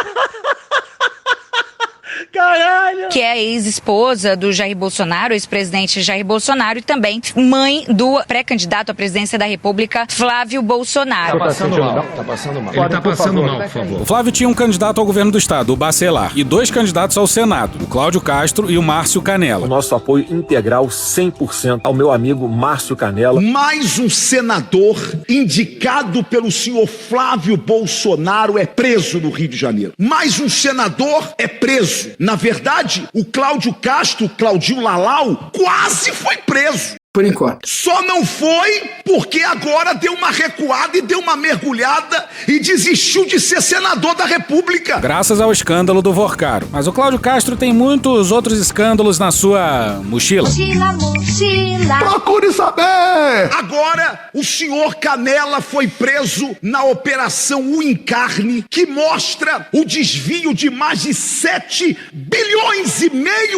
caralho! Que é a ex-esposa do Jair Bolsonaro, ex-presidente Jair Bolsonaro, e também mãe do pré-candidato à presidência da República, Flávio Bolsonaro. Tá passando mal. Tá passando mal. Ele tá passando mal, por favor. O Flávio tinha um candidato ao governo do estado, o Bacelar, e 2 candidatos ao Senado, o Cláudio Castro e o Márcio Canela. O nosso apoio integral 100% ao meu amigo Márcio Canela. Mais um senador indicado pelo senhor Flávio Bolsonaro é preso no Rio de Janeiro. Mais um senador é preso. Na verdade, o Cláudio Castro, Claudinho Lalau, quase foi preso. Por enquanto. Só não foi porque agora deu uma recuada e deu uma mergulhada e desistiu de ser senador da República. Graças ao escândalo do Vorcaro. Mas o Cláudio Castro tem muitos outros escândalos na sua mochila. Mochila. Procure saber! Agora, o senhor Canela foi preso na Operação Uincarne, que mostra o desvio de mais de 7,5 bilhões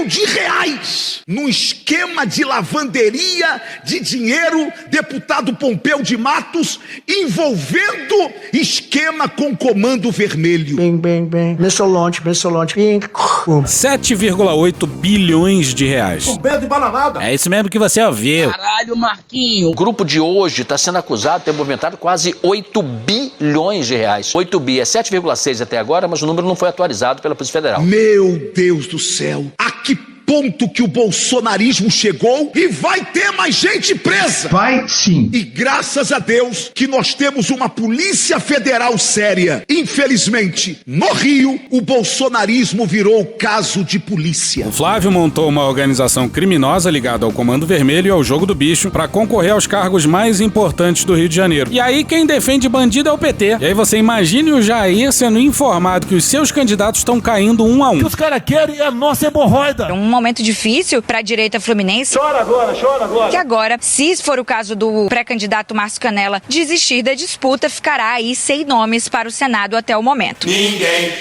de reais num esquema de lavanderia de dinheiro, deputado Pompeu de Matos, envolvendo esquema com Comando Vermelho. Bem. Mensolonte. 7,8 bilhões de reais. Com medo de bananada. É isso mesmo que você ouviu. Caralho, Marquinho. O grupo de hoje está sendo acusado de ter movimentado quase 8 bilhões de reais. 8 bi é 7,6 até agora, mas o número não foi atualizado pela Polícia Federal. Meu Deus do céu. A que ponto que o bolsonarismo chegou e vai ter mais gente presa. Vai sim. E graças a Deus que nós temos uma Polícia Federal séria. Infelizmente, no Rio, o bolsonarismo virou caso de polícia. O Flávio montou uma organização criminosa ligada ao Comando Vermelho e ao Jogo do Bicho para concorrer aos cargos mais importantes do Rio de Janeiro. E aí quem defende bandido é o PT. E aí você imagine o Jair sendo informado que os seus candidatos estão caindo um a um. O que os caras querem é a nossa hemorroida. Um momento difícil para a direita fluminense. Chora agora. Que agora, se for o caso do pré-candidato Márcio Canela desistir da disputa, ficará aí sem nomes para o Senado até o momento. Ninguém.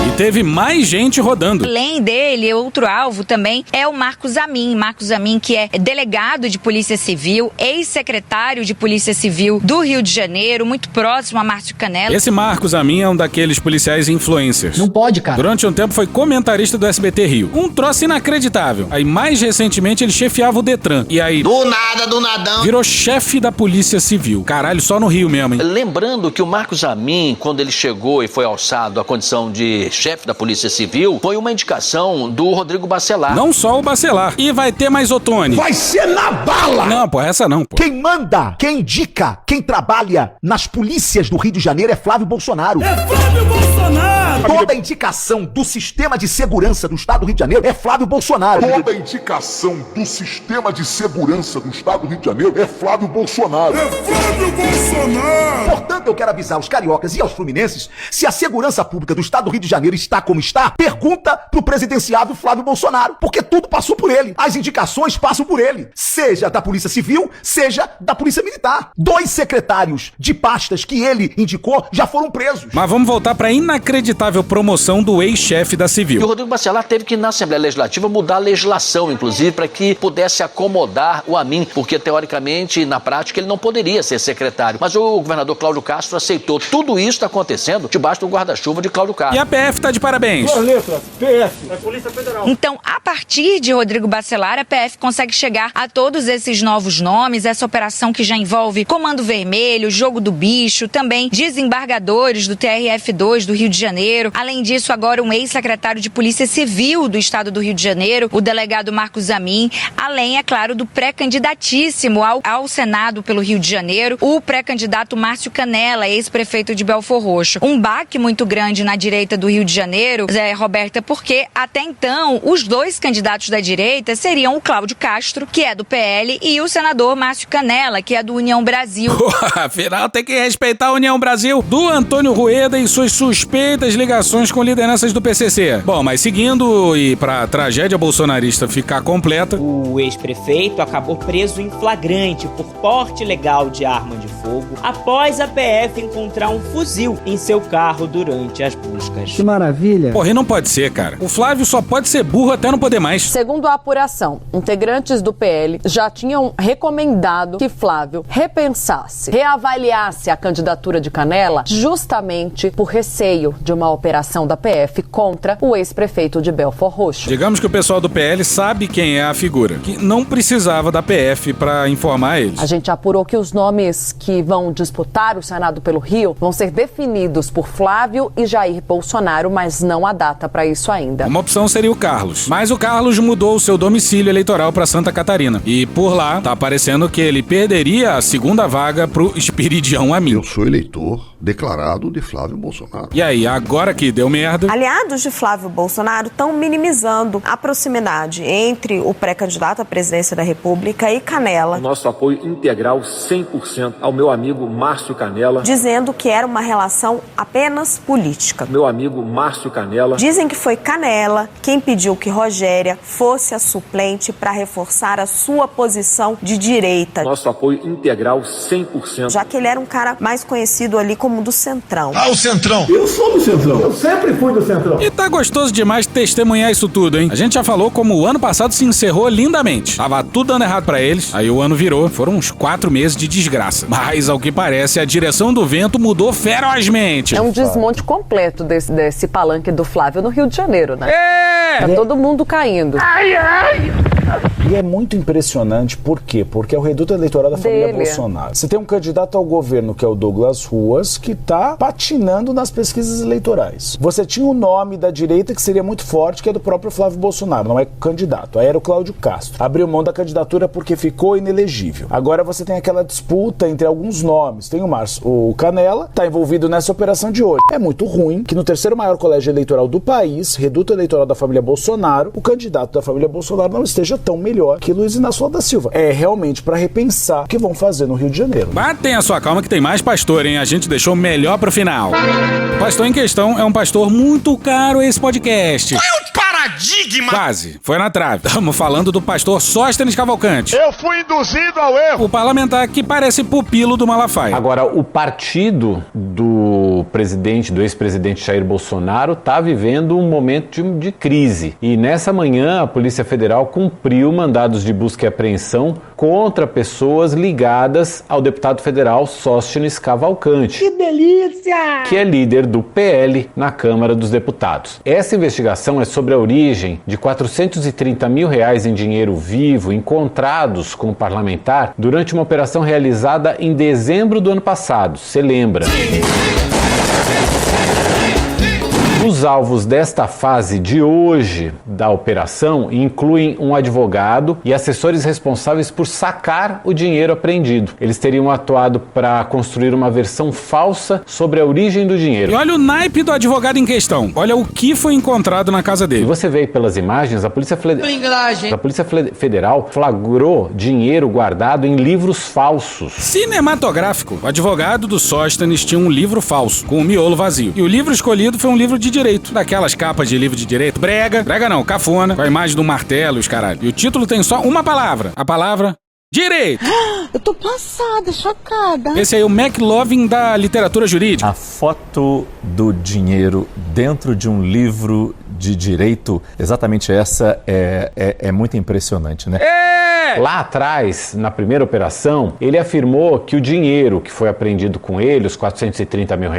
E teve mais gente rodando. Além dele, outro alvo também é o Marcos Amin. Marcos Amin, que é delegado de Polícia Civil, ex-secretário de Polícia Civil do Rio de Janeiro, muito próximo a Márcio Canela. Esse Marcos Amin é um daqueles policiais influencers. Não pode, cara. Durante um tempo foi comentarista do SBT Rio. Um troço inacreditável. Aí mais recentemente ele chefiava o Detran. E aí... Do nada, do nadão. Virou chefe da Polícia Civil. Caralho, só no Rio mesmo, hein? Lembrando que o Marcos Amin, quando ele chegou e foi alçado à condição de chefe da Polícia Civil, foi uma indicação do Rodrigo Bacelar. Não só o Bacelar. E vai ter mais Ottoni. Vai ser na bala! Não, pô, essa não, pô. Quem manda, quem indica, quem trabalha nas polícias do Rio de Janeiro é Flávio Bolsonaro. É Flávio Bolsonaro! Toda a indicação do sistema de segurança do Estado do Rio de Janeiro é Flávio Bolsonaro. Toda a indicação do sistema de segurança do Estado do Rio de Janeiro é Flávio Bolsonaro. É Flávio Bolsonaro! Portanto, eu quero avisar os cariocas e aos fluminenses, se a segurança pública do Estado do Rio de Janeiro está como está, pergunta pro presidenciável Flávio Bolsonaro, porque tudo passou por ele. As indicações passam por ele, seja da Polícia Civil, seja da Polícia Militar. 2 secretários de pastas que ele indicou já foram presos. Mas vamos voltar pra inacreditável promoção do ex-chefe da Civil. E o Rodrigo Bacelar teve que, na Assembleia Legislativa, mudar a legislação, inclusive, para que pudesse acomodar o Amin, porque, teoricamente, na prática, ele não poderia ser secretário. Mas o governador Cláudio Castro aceitou. Tudo isso está acontecendo debaixo do guarda-chuva de Cláudio Castro. E a PF tá de parabéns. Boa letra, PF, é Polícia Federal. Então, a partir de Rodrigo Bacelar, a PF consegue chegar a todos esses novos nomes, essa operação que já envolve Comando Vermelho, Jogo do Bicho, também desembargadores do TRF2 do Rio de Janeiro. Além disso, agora um ex-secretário de Polícia Civil do Estado do Rio de Janeiro, o delegado Marcos Amin, além, é claro, do pré-candidatíssimo ao Senado pelo Rio de Janeiro, o pré-candidato Márcio Canela, ex-prefeito de Belfor Roxo. Um baque muito grande na direita do Rio de Janeiro, Roberta, porque até então os 2 candidatos da direita seriam o Cláudio Castro, que é do PL, e o senador Márcio Canela, que é do União Brasil. Afinal, tem que respeitar a União Brasil do Antônio Rueda e suas suspeitas ligações com lideranças do PCC. Bom, mas seguindo e pra tragédia bolsonarista ficar completa... O ex-prefeito acabou preso em flagrante por porte ilegal de arma de fogo após a PF encontrar um fuzil em seu carro durante as buscas. Que maravilha. Porra, não pode ser, cara. O Flávio só pode ser burro até não poder mais. Segundo a apuração, integrantes do PL já tinham recomendado que Flávio repensasse, reavaliasse a candidatura de Canela justamente por receio de uma operação da PF contra o ex-prefeito de Belford Roxo. Digamos que o pessoal do PL sabe quem é a figura, que não precisava da PF para informar eles. A gente apurou que os nomes que vão disputar o Senado pelo Rio vão ser definidos por Flávio e Jair Bolsonaro, mas não há data para isso ainda. Uma opção seria o Carlos, mas o Carlos mudou o seu domicílio eleitoral para Santa Catarina. E por lá, tá parecendo que ele perderia a segunda vaga pro Espiridião Amin. Eu sou eleitor declarado de Flávio Bolsonaro. E aí, agora que deu merda... Aliados de Flávio Bolsonaro estão minimizando a proximidade entre o pré-candidato à presidência da República e Canela. Nosso apoio integral 100% ao meu amigo Márcio Canela. Dizendo que era uma relação apenas política. Meu amigo Márcio Canela. Dizem que foi Canela quem pediu que Rogéria fosse a suplente para reforçar a sua posição de direita. Nosso apoio integral 100%. Já que ele era um cara mais conhecido ali como do Centrão. Ah, o Centrão! Eu sou do Centrão. Eu sempre fui do Centrão. E tá gostoso demais testemunhar isso tudo, hein? A gente já falou como o ano passado se encerrou lindamente. Tava tudo dando errado pra eles, aí o ano virou. Foram uns 4 meses de desgraça. Mas, ao que parece, a direção do vento mudou ferozmente. É um desmonte completo desse palanque do Flávio no Rio de Janeiro, né? É! Tá todo mundo caindo. Ai, ai! E é muito impressionante, por quê? Porque é o reduto eleitoral da família Bolsonaro. Você tem um candidato ao governo, que é o Douglas Ruas, que tá patinando nas pesquisas eleitorais. Você tinha o nome da direita que seria muito forte, que é do próprio Flávio Bolsonaro, não é candidato. Aí era o Cláudio Castro. Abriu mão da candidatura porque ficou inelegível. Agora você tem aquela disputa entre alguns nomes. Tem o Canela, tá envolvido nessa operação de hoje. É muito ruim que no terceiro maior colégio eleitoral do país, reduto eleitoral da família Bolsonaro, o candidato da família Bolsonaro não esteja tão melhor que Luiz Inácio da Silva. É realmente para repensar o que vão fazer no Rio de Janeiro. Mas tenha sua calma que tem mais pastor, hein? A gente deixou o melhor pro final. O pastor em questão é um pastor muito caro esse podcast. Qual é o paradigma? Quase. Foi na trave. Estamos falando do pastor Sóstenes Cavalcante. Eu fui induzido ao erro. O parlamentar que parece pupilo do Malafaia. Agora, o partido do ex-presidente Jair Bolsonaro tá vivendo um momento de crise. E nessa manhã, a Polícia Federal cumpriu mandados de busca e apreensão contra pessoas ligadas ao deputado federal Sóstenes Cavalcante. Que delícia! Que é líder do PL na Câmara dos Deputados. Essa investigação é sobre a origem de R$430 mil em dinheiro vivo encontrados com o parlamentar durante uma operação realizada em dezembro do ano passado. Você lembra? Os alvos desta fase de hoje da operação incluem um advogado e assessores responsáveis por sacar o dinheiro apreendido. Eles teriam atuado para construir uma versão falsa sobre a origem do dinheiro. E olha o naipe do advogado em questão. Olha o que foi encontrado na casa dele. E você vê aí pelas imagens, a Polícia Federal flagrou dinheiro guardado em livros falsos. Cinematográfico. O advogado do Sóstenes tinha um livro falso, com o miolo vazio. E o livro escolhido foi um livro de direito. Daquelas capas de livro de direito. Brega não, cafona, com a imagem do martelo e os caralho. E o título tem só uma palavra. A palavra direito. Eu tô passada, chocada. Esse aí é o McLovin da literatura jurídica. A foto do dinheiro dentro de um livro de direito, exatamente essa é muito impressionante, né? Lá atrás, na primeira operação, ele afirmou que o dinheiro que foi apreendido com ele, os R$430 mil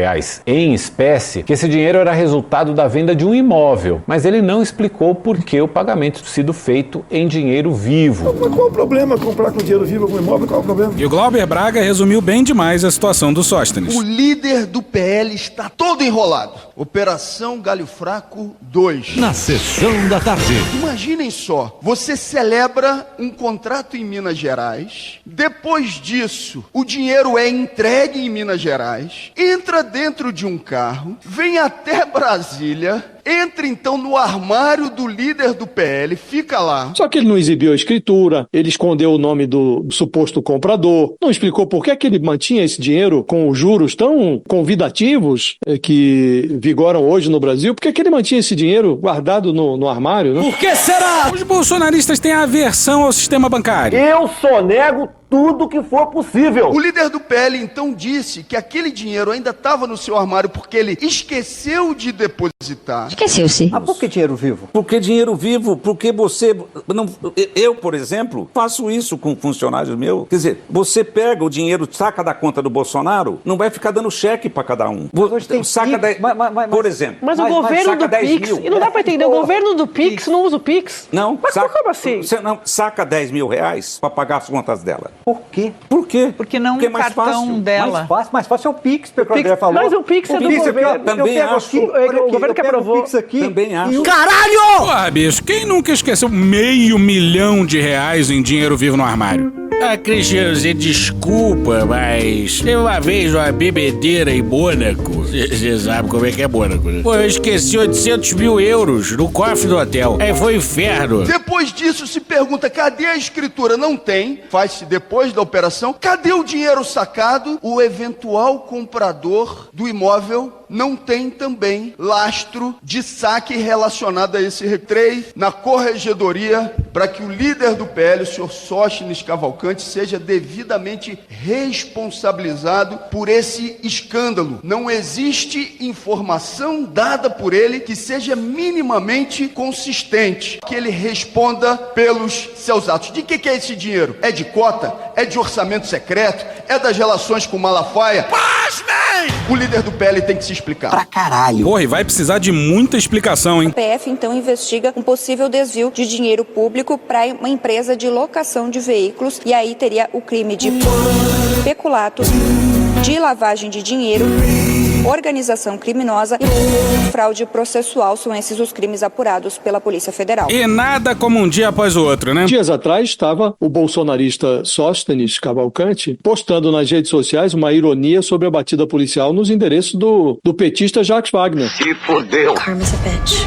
em espécie, que esse dinheiro era resultado da venda de um imóvel. Mas ele não explicou por que o pagamento sido feito em dinheiro vivo. Mas qual o problema comprar com dinheiro vivo algum imóvel? Qual o problema? E o Glauber Braga resumiu bem demais a situação do Sóstenes. O líder do PL está todo enrolado. Operação Galho Fraco 2. Na sessão da tarde. Imaginem só, você celebra um contrato em Minas Gerais, depois disso, o dinheiro é entregue em Minas Gerais, entra dentro de um carro, vem até Brasília, entra então no armário do líder do PL, fica lá. Só que ele não exibiu a escritura, ele escondeu o nome do suposto comprador, não explicou por que ele mantinha esse dinheiro com os juros tão convidativos que vigoram hoje no Brasil, por que ele mantinha esse dinheiro guardado no armário, né? Por que será? Os bolsonaristas têm aversão ao sistema bancário. Eu sonego tudo que for possível. O líder do PL então disse que aquele dinheiro ainda estava no seu armário porque ele esqueceu de depositar. Esqueceu-se. Ah, por que dinheiro vivo? Porque dinheiro vivo, porque você... Não, eu, por exemplo, faço isso com funcionários meus. Quer dizer, você pega o dinheiro, saca da conta do Bolsonaro, não vai ficar dando cheque para cada um. Saca 10, por exemplo. Mas o governo do Pix, e não dá para entender, o governo do Pix não usa o Pix? Não. Mas como assim? Você não saca 10 mil reais para pagar as contas dela. Por quê? Por quê? Porque não é o mais cartão fácil. dela. Mais fácil é o Pix, que o André falou. Mas o Pix é do governo. Também acho. O governo que aprovou. Também acho. Caralho! Porra, bicho, quem nunca esqueceu R$500 milhão em dinheiro vivo no armário? Ah, Cristiano, você desculpa, mas teve uma vez uma bebedeira em Mônaco. Você sabe como é que é Mônaco, né? Pô, eu esqueci 800 mil euros no cofre do hotel. Aí foi um inferno. Depois disso se pergunta, cadê a escritura? Não tem. Faz-se depois da operação. Cadê o dinheiro sacado? O eventual comprador do imóvel não tem também lastro de saque relacionado a esse recreio na corregedoria para que o líder do PL, o senhor Sóstenes Cavalcante, seja devidamente responsabilizado por esse escândalo. Não existe informação dada por ele que seja minimamente consistente, que ele responda pelos seus atos. De que é esse dinheiro? É de cota? É de orçamento secreto? É das relações com Malafaia? Pasmem! O líder do PL tem que se explicar. Pra caralho. Porra, e vai precisar de muita explicação, hein? A PF então investiga um possível desvio de dinheiro público para uma empresa de locação de veículos e aí teria o crime de peculato, de lavagem de dinheiro, organização criminosa e fraude processual. São esses os crimes apurados pela Polícia Federal. E nada como um dia após o outro, né? Dias atrás estava o bolsonarista Sóstenes Cavalcante postando nas redes sociais uma ironia sobre a batida policial nos endereços do petista Jacques Wagner. Se fodeu.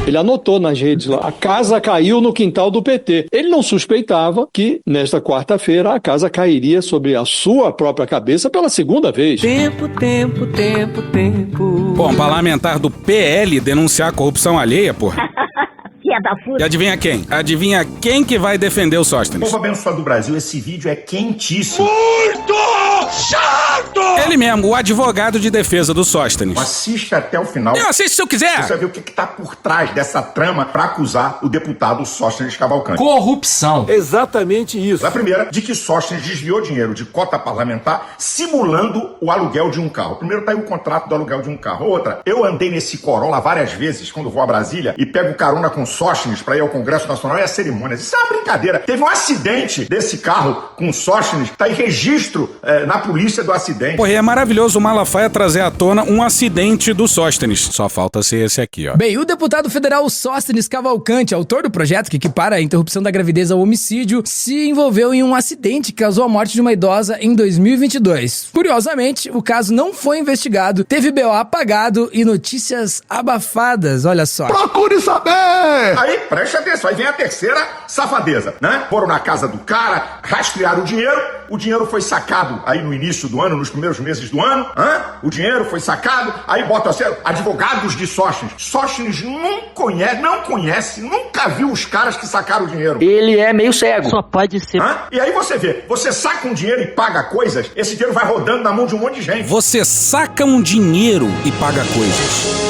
Ele anotou nas redes lá, a casa caiu no quintal do PT. Ele não suspeitava que nesta quarta-feira a casa cairia sobre a sua própria cabeça pela segunda vez. Tempo. Bom, parlamentar do PL denunciar a corrupção alheia, porra. E adivinha quem? Adivinha quem que vai defender o Sóstenes? Povo abençoado do Brasil, esse vídeo é quentíssimo. Muito chato! Ele mesmo, o advogado de defesa do Sóstenes. Assiste até o final. Eu assisto se eu quiser. Você vai ver o que tá por trás dessa trama para acusar o deputado Sóstenes Cavalcante. Corrupção. Exatamente isso. A primeira, de que Sóstenes desviou dinheiro de cota parlamentar simulando o aluguel de um carro. Primeiro tá aí o contrato do aluguel de um carro. Outra, eu andei nesse Corolla várias vezes quando vou a Brasília e pego carona com Sóstenes para ir ao Congresso Nacional e às cerimônias. Isso é uma brincadeira. Teve um acidente desse carro com Sóstenes, tá em registro na polícia do acidente. Porra, é maravilhoso o Malafaia trazer à tona um acidente do Sóstenes. Só falta ser esse aqui, ó. Bem, o deputado federal Sóstenes Cavalcante, autor do projeto que equipara a interrupção da gravidez ao homicídio, se envolveu em um acidente que causou a morte de uma idosa em 2022. Curiosamente, o caso não foi investigado, teve BO apagado e notícias abafadas, olha só. Procure saber! Aí, preste atenção, aí vem a terceira safadeza, né? Foram na casa do cara, rastrearam o dinheiro foi sacado aí no início do ano, nos primeiros meses do ano, o dinheiro foi sacado, aí bota assim, advogados de Sóstenes. Sóstenes não conhece, nunca viu os caras que sacaram o dinheiro. Ele é meio cego. Só pode ser. E aí você vê, você saca um dinheiro e paga coisas, esse dinheiro vai rodando na mão de um monte de gente. Você saca um dinheiro e paga coisas.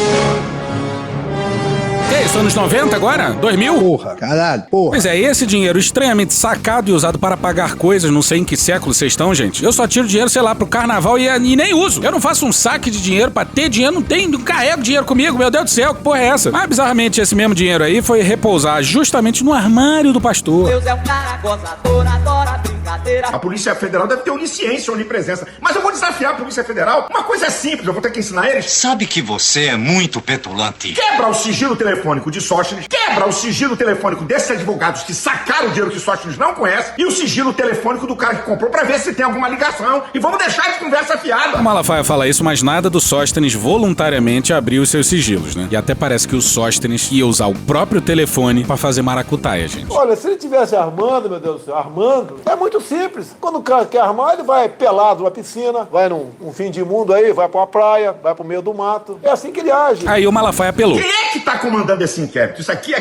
Que isso, anos 90 agora? 2000? Porra, caralho, porra. Pois é, esse dinheiro extremamente sacado e usado para pagar coisas, não sei em que século vocês estão, gente. Eu só tiro dinheiro, sei lá, pro carnaval e nem uso. Eu não faço um saque de dinheiro pra ter dinheiro, não carrego dinheiro comigo, meu Deus do céu, que porra é essa? Mas, bizarramente, esse mesmo dinheiro aí foi repousar justamente no armário do pastor. Deus é um cara gozador, adora brincadeira. A Polícia Federal deve ter onisciência, onipresença. Mas eu vou desafiar a Polícia Federal. Uma coisa é simples, eu vou ter que ensinar eles. Sabe que você é muito petulante. Quebra o sigilo telefônico de Sóstenes, quebra o sigilo telefônico desses advogados que sacaram o dinheiro que Sóstenes não conhece e o sigilo telefônico do cara que comprou pra ver se tem alguma ligação. E vamos deixar de conversa fiada. O Malafaia fala isso, mas nada do Sóstenes voluntariamente abriu os seus sigilos, né? E até parece que o Sóstenes ia usar o próprio telefone pra fazer maracutaia, gente. Olha, se ele tivesse armando, meu Deus do céu, armando, é muito simples. Quando o cara quer armar, ele vai pelado numa piscina, vai num fim de mundo aí, vai pra uma praia, vai pro meio do mato. É assim que ele age. Aí o Malafaia apelou. Quem é que tá comandando esse inquérito? Isso aqui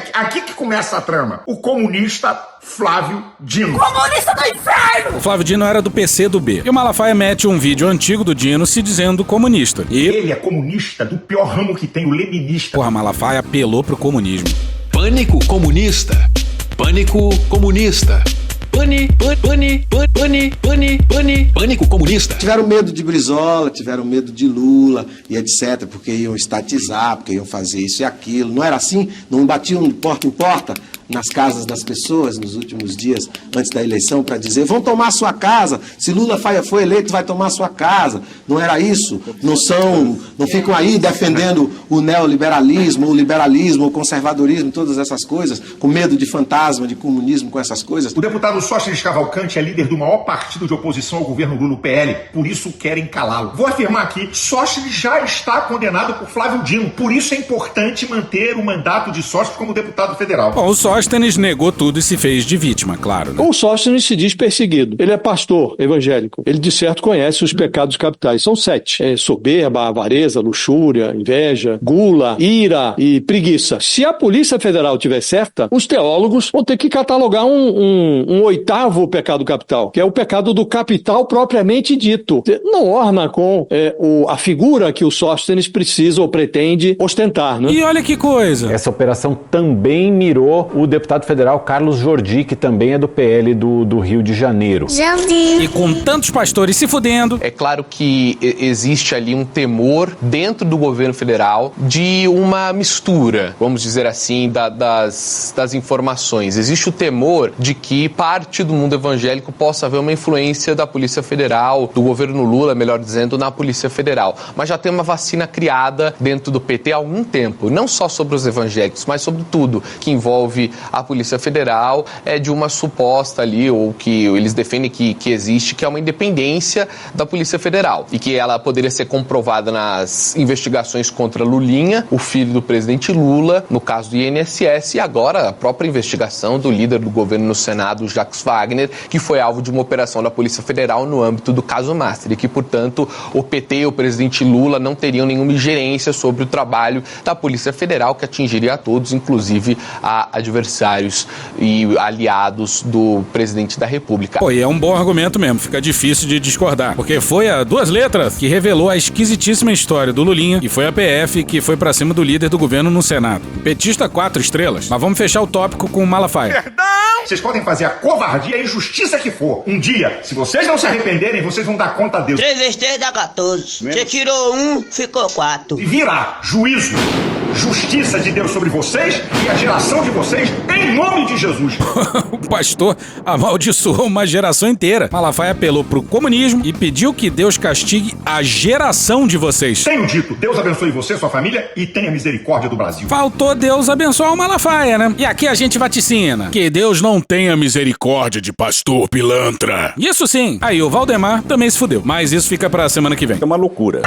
que começa a trama. O comunista Flávio Dino. Comunista do inferno! O Flávio Dino era do PC do B. E o Malafaia mete um vídeo antigo do Dino se dizendo comunista. E ele é comunista do pior ramo que tem, o leninista. Porra, Malafaia apelou pro comunismo. Pânico comunista. Pânico comunista. Pânico comunista. Tiveram medo de Brizola, tiveram medo de Lula e etc, porque iam estatizar, porque iam fazer isso e aquilo. Não era assim? Não batiam de porta em porta nas casas das pessoas nos últimos dias antes da eleição para dizer: vão tomar sua casa, se Lula for eleito vai tomar sua casa. Não era isso? Não ficam aí defendendo o neoliberalismo, o liberalismo, o conservadorismo, todas essas coisas, com medo de fantasma, de comunismo, com essas coisas. O deputado Sóstenes Cavalcante é líder do maior partido de oposição ao governo Lula, o PL, por isso querem calá-lo. Vou afirmar aqui, Sóstenes já está condenado por Flávio Dino, por isso é importante manter o mandato de Sóstenes como deputado federal. Bom, o Sóstenes negou tudo e se fez de vítima, claro, né? O Sóstenes se diz perseguido. Ele é pastor evangélico. Ele, de certo, conhece os pecados capitais. São 7. Soberba, avareza, luxúria, inveja, gula, ira e preguiça. Se a Polícia Federal tiver certa, os teólogos vão ter que catalogar um 8º pecado capital, que é o pecado do capital propriamente dito. Não orna com a figura que o Sóstenes precisa ou pretende ostentar, né? E olha que coisa! Essa operação também mirou o deputado federal Carlos Jordi, que também é do PL do Rio de Janeiro. E com tantos pastores se fudendo... É claro que existe ali um temor dentro do governo federal de uma mistura, vamos dizer assim, das informações. Existe o temor de que parte do mundo evangélico possa haver uma influência da Polícia Federal, do governo Lula, melhor dizendo, na Polícia Federal. Mas já tem uma vacina criada dentro do PT há algum tempo, não só sobre os evangélicos, mas sobre tudo que envolve a Polícia Federal, de uma suposta ali, ou que eles defendem que existe, que é uma independência da Polícia Federal e que ela poderia ser comprovada nas investigações contra Lulinha, o filho do presidente Lula, no caso do INSS, e agora a própria investigação do líder do governo no Senado, Jacques Wagner, que foi alvo de uma operação da Polícia Federal no âmbito do caso Master, e que, portanto, o PT e o presidente Lula não teriam nenhuma ingerência sobre o trabalho da Polícia Federal, que atingiria a todos, inclusive a adversários e aliados do presidente da República. Pô, e é um bom argumento mesmo, fica difícil de discordar, porque foi a duas letras que revelou a esquisitíssima história do Lulinha, e foi a PF que foi pra cima do líder do governo no Senado. Petista 4 estrelas. Mas vamos fechar o tópico com o Malafaia. Vocês podem fazer a covardia e a injustiça que for. Um dia, se vocês não se arrependerem, vocês vão dar conta a Deus. 3 vezes 3 dá 14. Você tirou 1, ficou 4. E virá juízo, justiça de Deus sobre vocês e a geração de vocês, em nome de Jesus. O pastor amaldiçoou uma geração inteira. Malafaia apelou pro comunismo e pediu que Deus castigue a geração de vocês. Tenho dito, Deus abençoe você, sua família e tenha misericórdia do Brasil. Faltou Deus abençoar o Malafaia, né? E aqui a gente vaticina que Deus não tenha misericórdia de pastor pilantra. Isso sim. Aí o Valdemar também se fudeu. Mas isso fica pra semana que vem. É uma loucura.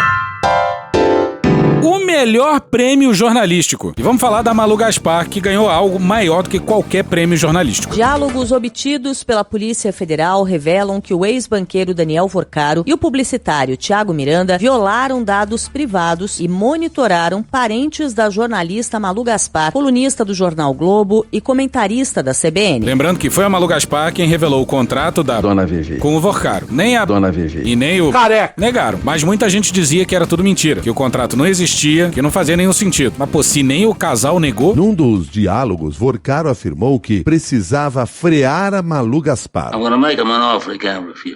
O melhor prêmio jornalístico. E vamos falar da Malu Gaspar, que ganhou algo maior do que qualquer prêmio jornalístico. Diálogos obtidos pela Polícia Federal revelam que o ex-banqueiro Daniel Forcaro e o publicitário Thiago Miranda violaram dados privados e monitoraram parentes da jornalista Malu Gaspar, colunista do jornal Globo e comentarista da CBN. Lembrando que foi a Malu Gaspar quem revelou o contrato da Dona VG com o Forcaro. Nem a Dona VG e nem o Careca negaram. Mas muita gente dizia que era tudo mentira, que o contrato não existia, que não fazia nenhum sentido. Mas, pô, se nem o casal negou... Num dos diálogos, Forcaro afirmou que precisava frear a Malu Gaspar.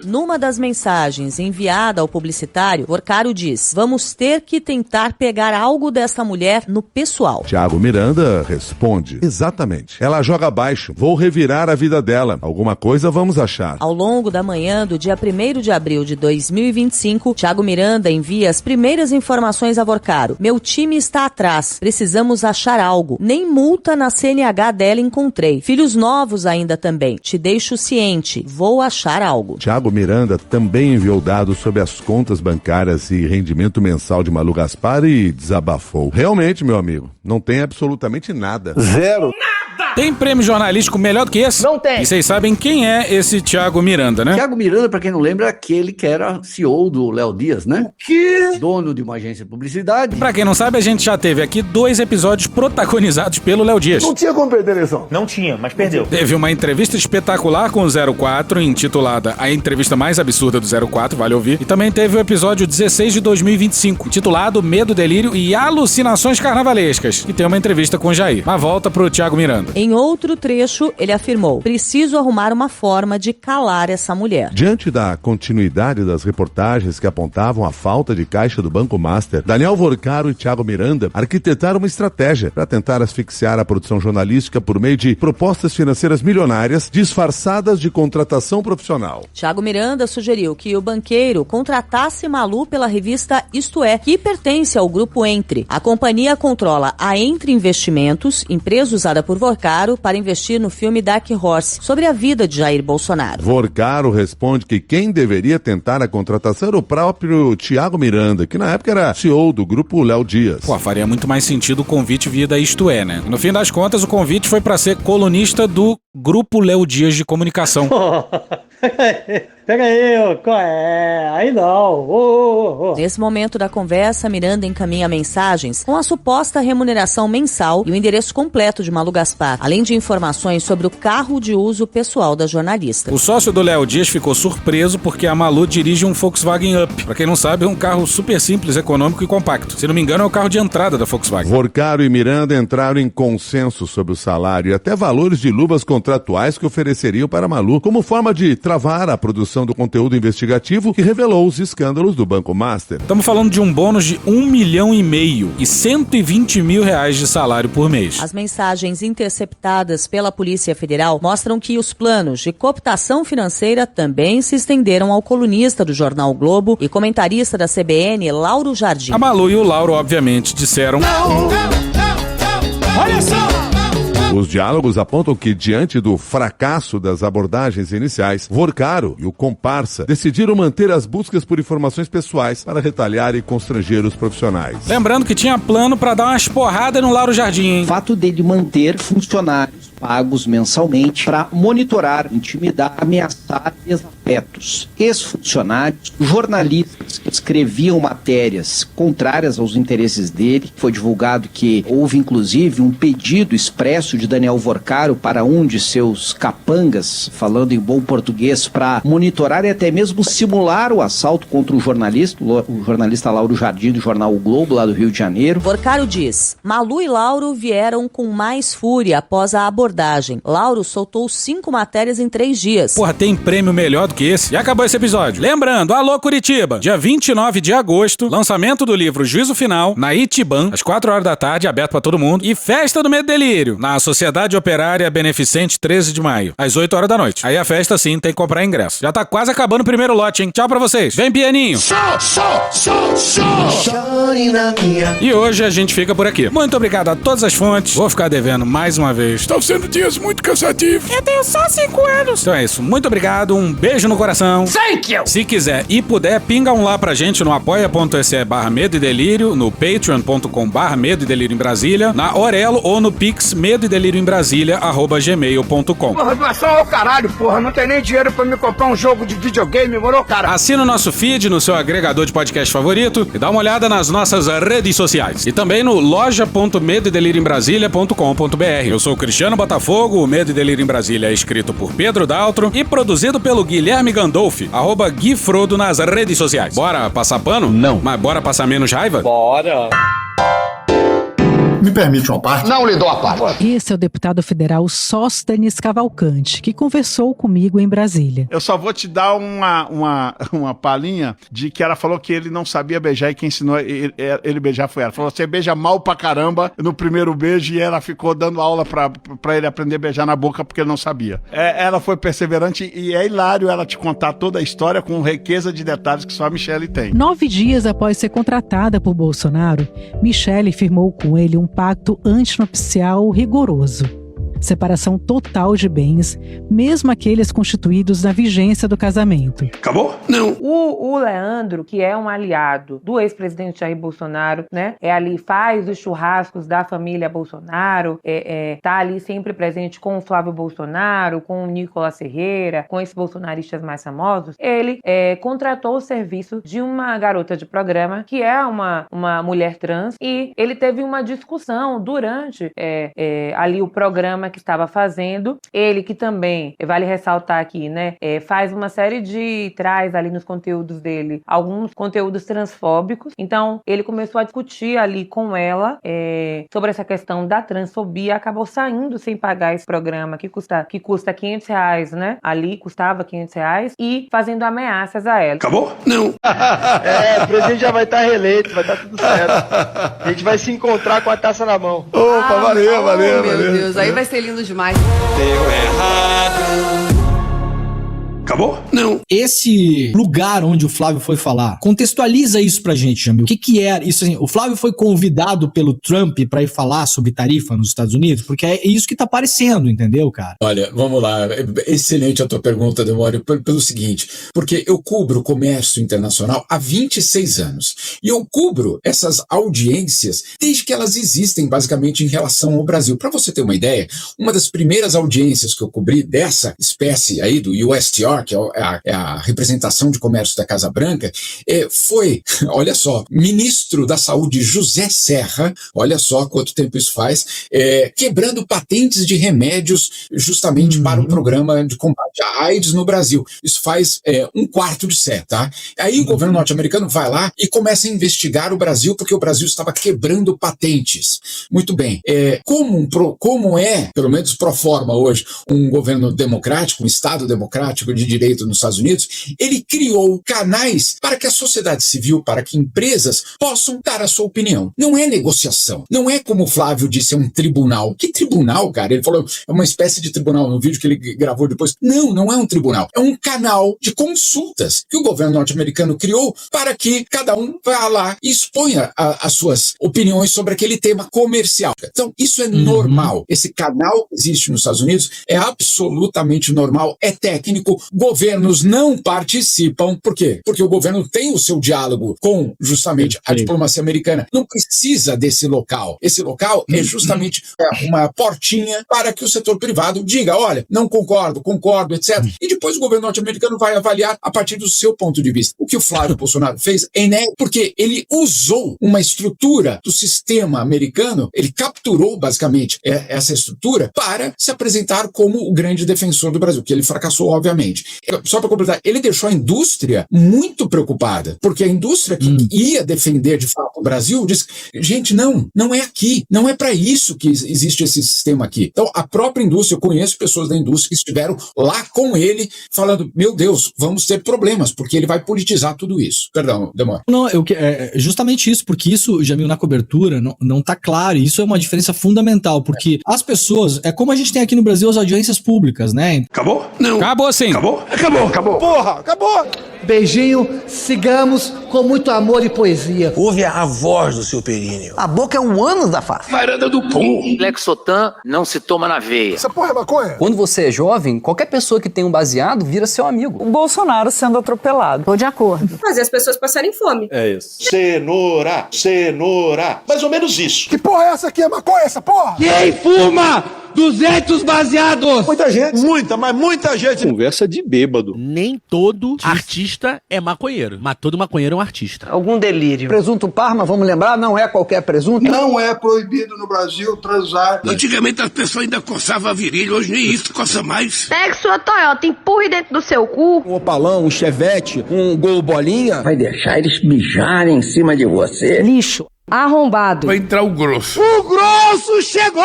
Numa das mensagens enviada ao publicitário, Forcaro diz: vamos ter que tentar pegar algo dessa mulher no pessoal. Thiago Miranda responde: exatamente. Ela joga baixo. Vou revirar a vida dela. Alguma coisa vamos achar. Ao longo da manhã do dia 1º de abril de 2025, Thiago Miranda envia as primeiras informações a Forcaro. Volcaro. Meu time está atrás. Precisamos achar algo. Nem multa na CNH dela encontrei. Filhos novos ainda também. Te deixo ciente. Vou achar algo. Thiago Miranda também enviou dados sobre as contas bancárias e rendimento mensal de Malu Gaspar e desabafou. Realmente, meu amigo, não tem absolutamente nada. Zero. Tem prêmio jornalístico melhor do que esse? Não tem. E vocês sabem quem é esse Thiago Miranda, né? Thiago Miranda, pra quem não lembra, é aquele que era CEO do Léo Dias, né? O quê? Dono de uma agência de publicidade. Pra quem não sabe, a gente já teve aqui 2 episódios protagonizados pelo Léo Dias. Não tinha como perder a eleição. Não tinha, mas perdeu. Teve uma entrevista espetacular com o 04, intitulada A Entrevista Mais Absurda do 04, vale ouvir. E também teve o episódio 16 de 2025, intitulado Medo, Delírio e Alucinações Carnavalescas, que tem uma entrevista com o Jair. Mas volta pro Thiago Miranda. Em outro trecho, ele afirmou: preciso arrumar uma forma de calar essa mulher. Diante da continuidade das reportagens que apontavam a falta de caixa do Banco Master, Daniel Vorcaro e Thiago Miranda arquitetaram uma estratégia para tentar asfixiar a produção jornalística por meio de propostas financeiras milionárias disfarçadas de contratação profissional. Thiago Miranda sugeriu que o banqueiro contratasse Malu pela revista Isto É, que pertence ao grupo Entre. A companhia controla a Entre Investimentos, empresa usada por Vorcaro para investir no filme Dark Horse, sobre a vida de Jair Bolsonaro. Vorcaro responde que quem deveria tentar a contratação era o próprio Thiago Miranda, que na época era CEO do grupo Léo Dias. Pô, faria muito mais sentido o convite via da Isto É, né? No fim das contas, o convite foi para ser colunista do grupo Léo Dias de Comunicação. Pega aí, qual é? Aí não. Nesse momento da conversa, Miranda encaminha mensagens com a suposta remuneração mensal e o endereço completo de Malu Gaspar, além de informações sobre o carro de uso pessoal da jornalista. O sócio do Léo Dias ficou surpreso porque a Malu dirige um Volkswagen Up. Pra quem não sabe, é um carro super simples, econômico e compacto. Se não me engano, é o carro de entrada da Volkswagen. Vorcaro e Miranda entraram em consenso sobre o salário e até valores de luvas contratuais que ofereceriam para Malu, como forma de travar a produção do conteúdo investigativo que revelou os escândalos do Banco Master. Estamos falando de um bônus de R$1,5 milhão e 120 mil reais de salário por mês. As mensagens interceptadas pela Polícia Federal mostram que os planos de cooptação financeira também se estenderam ao colunista do jornal o Globo e comentarista da CBN, Lauro Jardim. A Malu e o Lauro, obviamente, disseram: não. Olha só! Os diálogos apontam que, diante do fracasso das abordagens iniciais, Vorcaro e o comparsa decidiram manter as buscas por informações pessoais para retalhar e constranger os profissionais. Lembrando que tinha plano para dar umas porradas no Lauro Jardim, hein? O fato dele manter funcionários pagos mensalmente para monitorar, intimidar, ameaçar desafetos. Ex-funcionários, jornalistas que escreviam matérias contrárias aos interesses dele. Foi divulgado que houve, inclusive, um pedido expresso de Daniel Vorcaro para um de seus capangas, falando em bom português, para monitorar e até mesmo simular o assalto contra o jornalista Lauro Jardim, do jornal O Globo, lá do Rio de Janeiro. Vorcaro diz: Malu e Lauro vieram com mais fúria após a abordagem. Lauro soltou 5 matérias em 3 dias. Porra, tem prêmio melhor do que esse? E acabou esse episódio. Lembrando, alô Curitiba, dia 29 de agosto, lançamento do livro Juízo Final, na Itiban, às 4 horas da tarde, aberto pra todo mundo, e festa do Medo e Delírio, na Sociedade Operária Beneficente, 13 de maio, às 8 horas da noite. Aí a festa, sim, tem que comprar ingresso. Já tá quase acabando o primeiro lote, hein? Tchau pra vocês. Vem, pianinho! E hoje a gente fica por aqui. Muito obrigado a todas as fontes. Vou ficar devendo mais uma vez. Estão sendo dias muito cansativos. Eu tenho só 5 anos. Então é isso. Muito obrigado. Um beijo no coração. Thank you! Se quiser e puder, pinga um lá pra gente no apoia.se/Medo e Delírio, no patreon.com/Medo e Delírio em Brasília, na Orelo ou no Pix Medo e Delírio em Brasília @gmail.com. Porra, doação ao caralho, porra. Não tem nem dinheiro pra me comprar um jogo de videogame, moro, cara? Assina o nosso feed no seu agregador de podcast favorito e dá uma olhada nas nossas redes sociais. E também no loja.medoedelirioembrasilha.com.br. Eu sou o Cristiano Botafogo, o Medo e Delírio em Brasília é escrito por Pedro Daltro e produzido pelo Guilherme Gandolfi, @GuiFrodo nas redes sociais. Bora passar pano? Não. Mas bora passar menos raiva? Bora! Me permite uma parte? Não lhe dou a parte. Esse é o deputado federal Sóstenes Cavalcante, que conversou comigo em Brasília. Eu só vou te dar uma palhinha de que ela falou que ele não sabia beijar e quem ensinou ele beijar foi ela. Falou, você beija mal pra caramba no primeiro beijo, e ela ficou dando aula pra ele aprender a beijar na boca porque ele não sabia. Ela foi perseverante e é hilário ela te contar toda a história com riqueza de detalhes que só a Michele tem. 9 dias após ser contratada por Bolsonaro, Michele firmou com ele um pacto antinupcial rigoroso. Separação total de bens, mesmo aqueles constituídos na vigência do casamento. Acabou? Não. O Leandro, que é um aliado do ex-presidente Jair Bolsonaro, né? Ali faz os churrascos da família Bolsonaro, tá ali sempre presente com o Flávio Bolsonaro, com o Nicolas Ferreira, com esses bolsonaristas mais famosos. Ele contratou o serviço de uma garota de programa, que é uma mulher trans, e ele teve uma discussão durante ali o programa que estava fazendo. Ele que também, vale ressaltar aqui, né, faz uma série traz ali nos conteúdos dele alguns conteúdos transfóbicos. Então, ele começou a discutir ali com ela sobre essa questão da transfobia, acabou saindo sem pagar esse programa que custa R$500, né? Ali custava R$500 e fazendo ameaças a ela. Acabou? Não. O presidente já vai estar reeleito, vai estar tudo certo. A gente vai se encontrar com a taça na mão. Opa, valeu. Meu Deus, aí vai ser lindo demais. Deu errado. Acabou? Não. Esse lugar onde o Flávio foi falar, contextualiza isso pra gente, Jamil. O que é isso? Assim, o Flávio foi convidado pelo Trump pra ir falar sobre tarifa nos Estados Unidos? Porque é isso que tá aparecendo, entendeu, cara? Olha, vamos lá. Excelente a tua pergunta, Demório, pelo seguinte, porque eu cubro o comércio internacional há 26 anos. E eu cubro essas audiências desde que elas existem, basicamente, em relação ao Brasil. Pra você ter uma ideia, uma das primeiras audiências que eu cobri dessa espécie aí do USTR, que é a representação de comércio da Casa Branca, foi, olha só, ministro da Saúde José Serra, olha só quanto tempo isso faz, quebrando patentes de remédios justamente para o programa de combate à AIDS no Brasil. Isso faz um quarto de século, tá? Aí o governo norte-americano vai lá e começa a investigar o Brasil porque o Brasil estava quebrando patentes. Muito bem. Como é, pelo menos pro forma hoje, um governo democrático, um Estado democrático de direito nos Estados Unidos, ele criou canais para que a sociedade civil, para que empresas possam dar a sua opinião. Não é negociação. Não é como o Flávio disse, é um tribunal. Que tribunal, cara? Ele falou, é uma espécie de tribunal no vídeo que ele gravou depois. Não é um tribunal. É um canal de consultas que o governo norte-americano criou para que cada um vá lá e exponha as suas opiniões sobre aquele tema comercial. Então, isso é normal. Esse canal que existe nos Estados Unidos é absolutamente normal, é técnico. Governos não participam. Por quê? Porque o governo tem o seu diálogo com, justamente, a diplomacia americana. Não precisa desse local. Esse local é justamente uma portinha para que o setor privado diga, olha, não concordo, etc. E depois o governo norte-americano vai avaliar a partir do seu ponto de vista. O que o Flávio Bolsonaro fez é inédito, porque ele usou uma estrutura do sistema americano, ele capturou, basicamente, essa estrutura para se apresentar como o grande defensor do Brasil, que ele fracassou, obviamente. Só para completar, ele deixou a indústria muito preocupada, porque a indústria que ia defender de fato o Brasil disse, gente, não é aqui, não é para isso que existe esse sistema aqui. Então a própria indústria, eu conheço pessoas da indústria que estiveram lá com ele falando, meu Deus, vamos ter problemas, porque ele vai politizar tudo isso. Perdão, Demora. Não, justamente isso, porque isso, Jamil, na cobertura não tá claro, e isso é uma diferença fundamental, porque as pessoas, é como a gente tem aqui no Brasil as audiências públicas, né? Acabou? Não. Acabou sim. Acabou. Porra, acabou. Beijinho, sigamos com muito amor e poesia. Ouve a voz do seu períneo. A boca é um ânus da face. Varanda do pum. Lexotan não se toma na veia. Essa porra é maconha? Quando você é jovem, qualquer pessoa que tem um baseado vira seu amigo. O Bolsonaro sendo atropelado. Tô de acordo. Fazer as pessoas passarem fome. É isso. Cenoura. Mais ou menos isso. Que porra é essa aqui? É maconha essa porra? Quem fuma 200 baseados? Muita gente. Muita gente. Conversa de bêbado. Nem todo artista é maconheiro, mas todo maconheiro é um artista. Algum delírio. Presunto Parma, vamos lembrar, não é qualquer presunto. Não é proibido no Brasil transar. Antigamente as pessoas ainda coçavam a virilha, hoje nem isso coça mais. Pegue sua Toyota, empurre dentro do seu cu. Um Opalão, um Chevette, um Gol Bolinha. Vai deixar eles mijarem em cima de você. Lixo. Arrombado. Vai entrar o grosso. O grosso chegou!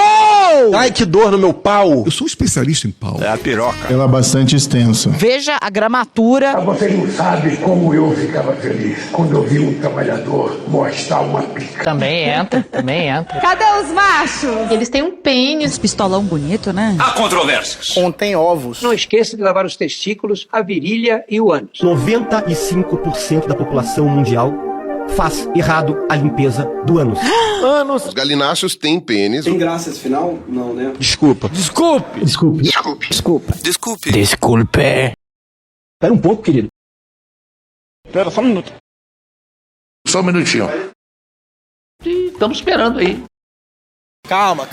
Ai, que dor no meu pau. Eu sou especialista em pau. É a piroca. Ela é bastante extensa. Veja a gramatura. Você não sabe como eu ficava feliz quando eu vi um trabalhador mostrar uma pica. Também entra. Cadê os machos? Eles têm um pênis. Pistolão bonito, né? Há controvérsias. Contém ovos. Não esqueça de lavar os testículos, a virilha e o ânus. 95% da população mundial faz errado a limpeza do ânus. Ânus. Os galináceos têm pênis. Tem graça esse final? Não, né? Desculpa. Espera um pouco, querido. Espera só um minuto. Só um minutinho. Estamos esperando aí. Calma,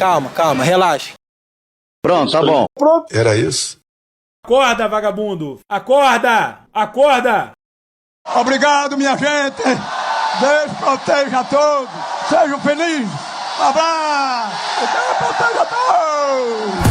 relaxa. Pronto, tá bom. Era isso? Acorda, vagabundo! Acorda! Obrigado, minha gente. Deus proteja a todos. Sejam felizes. Abraço. Deus proteja a todos.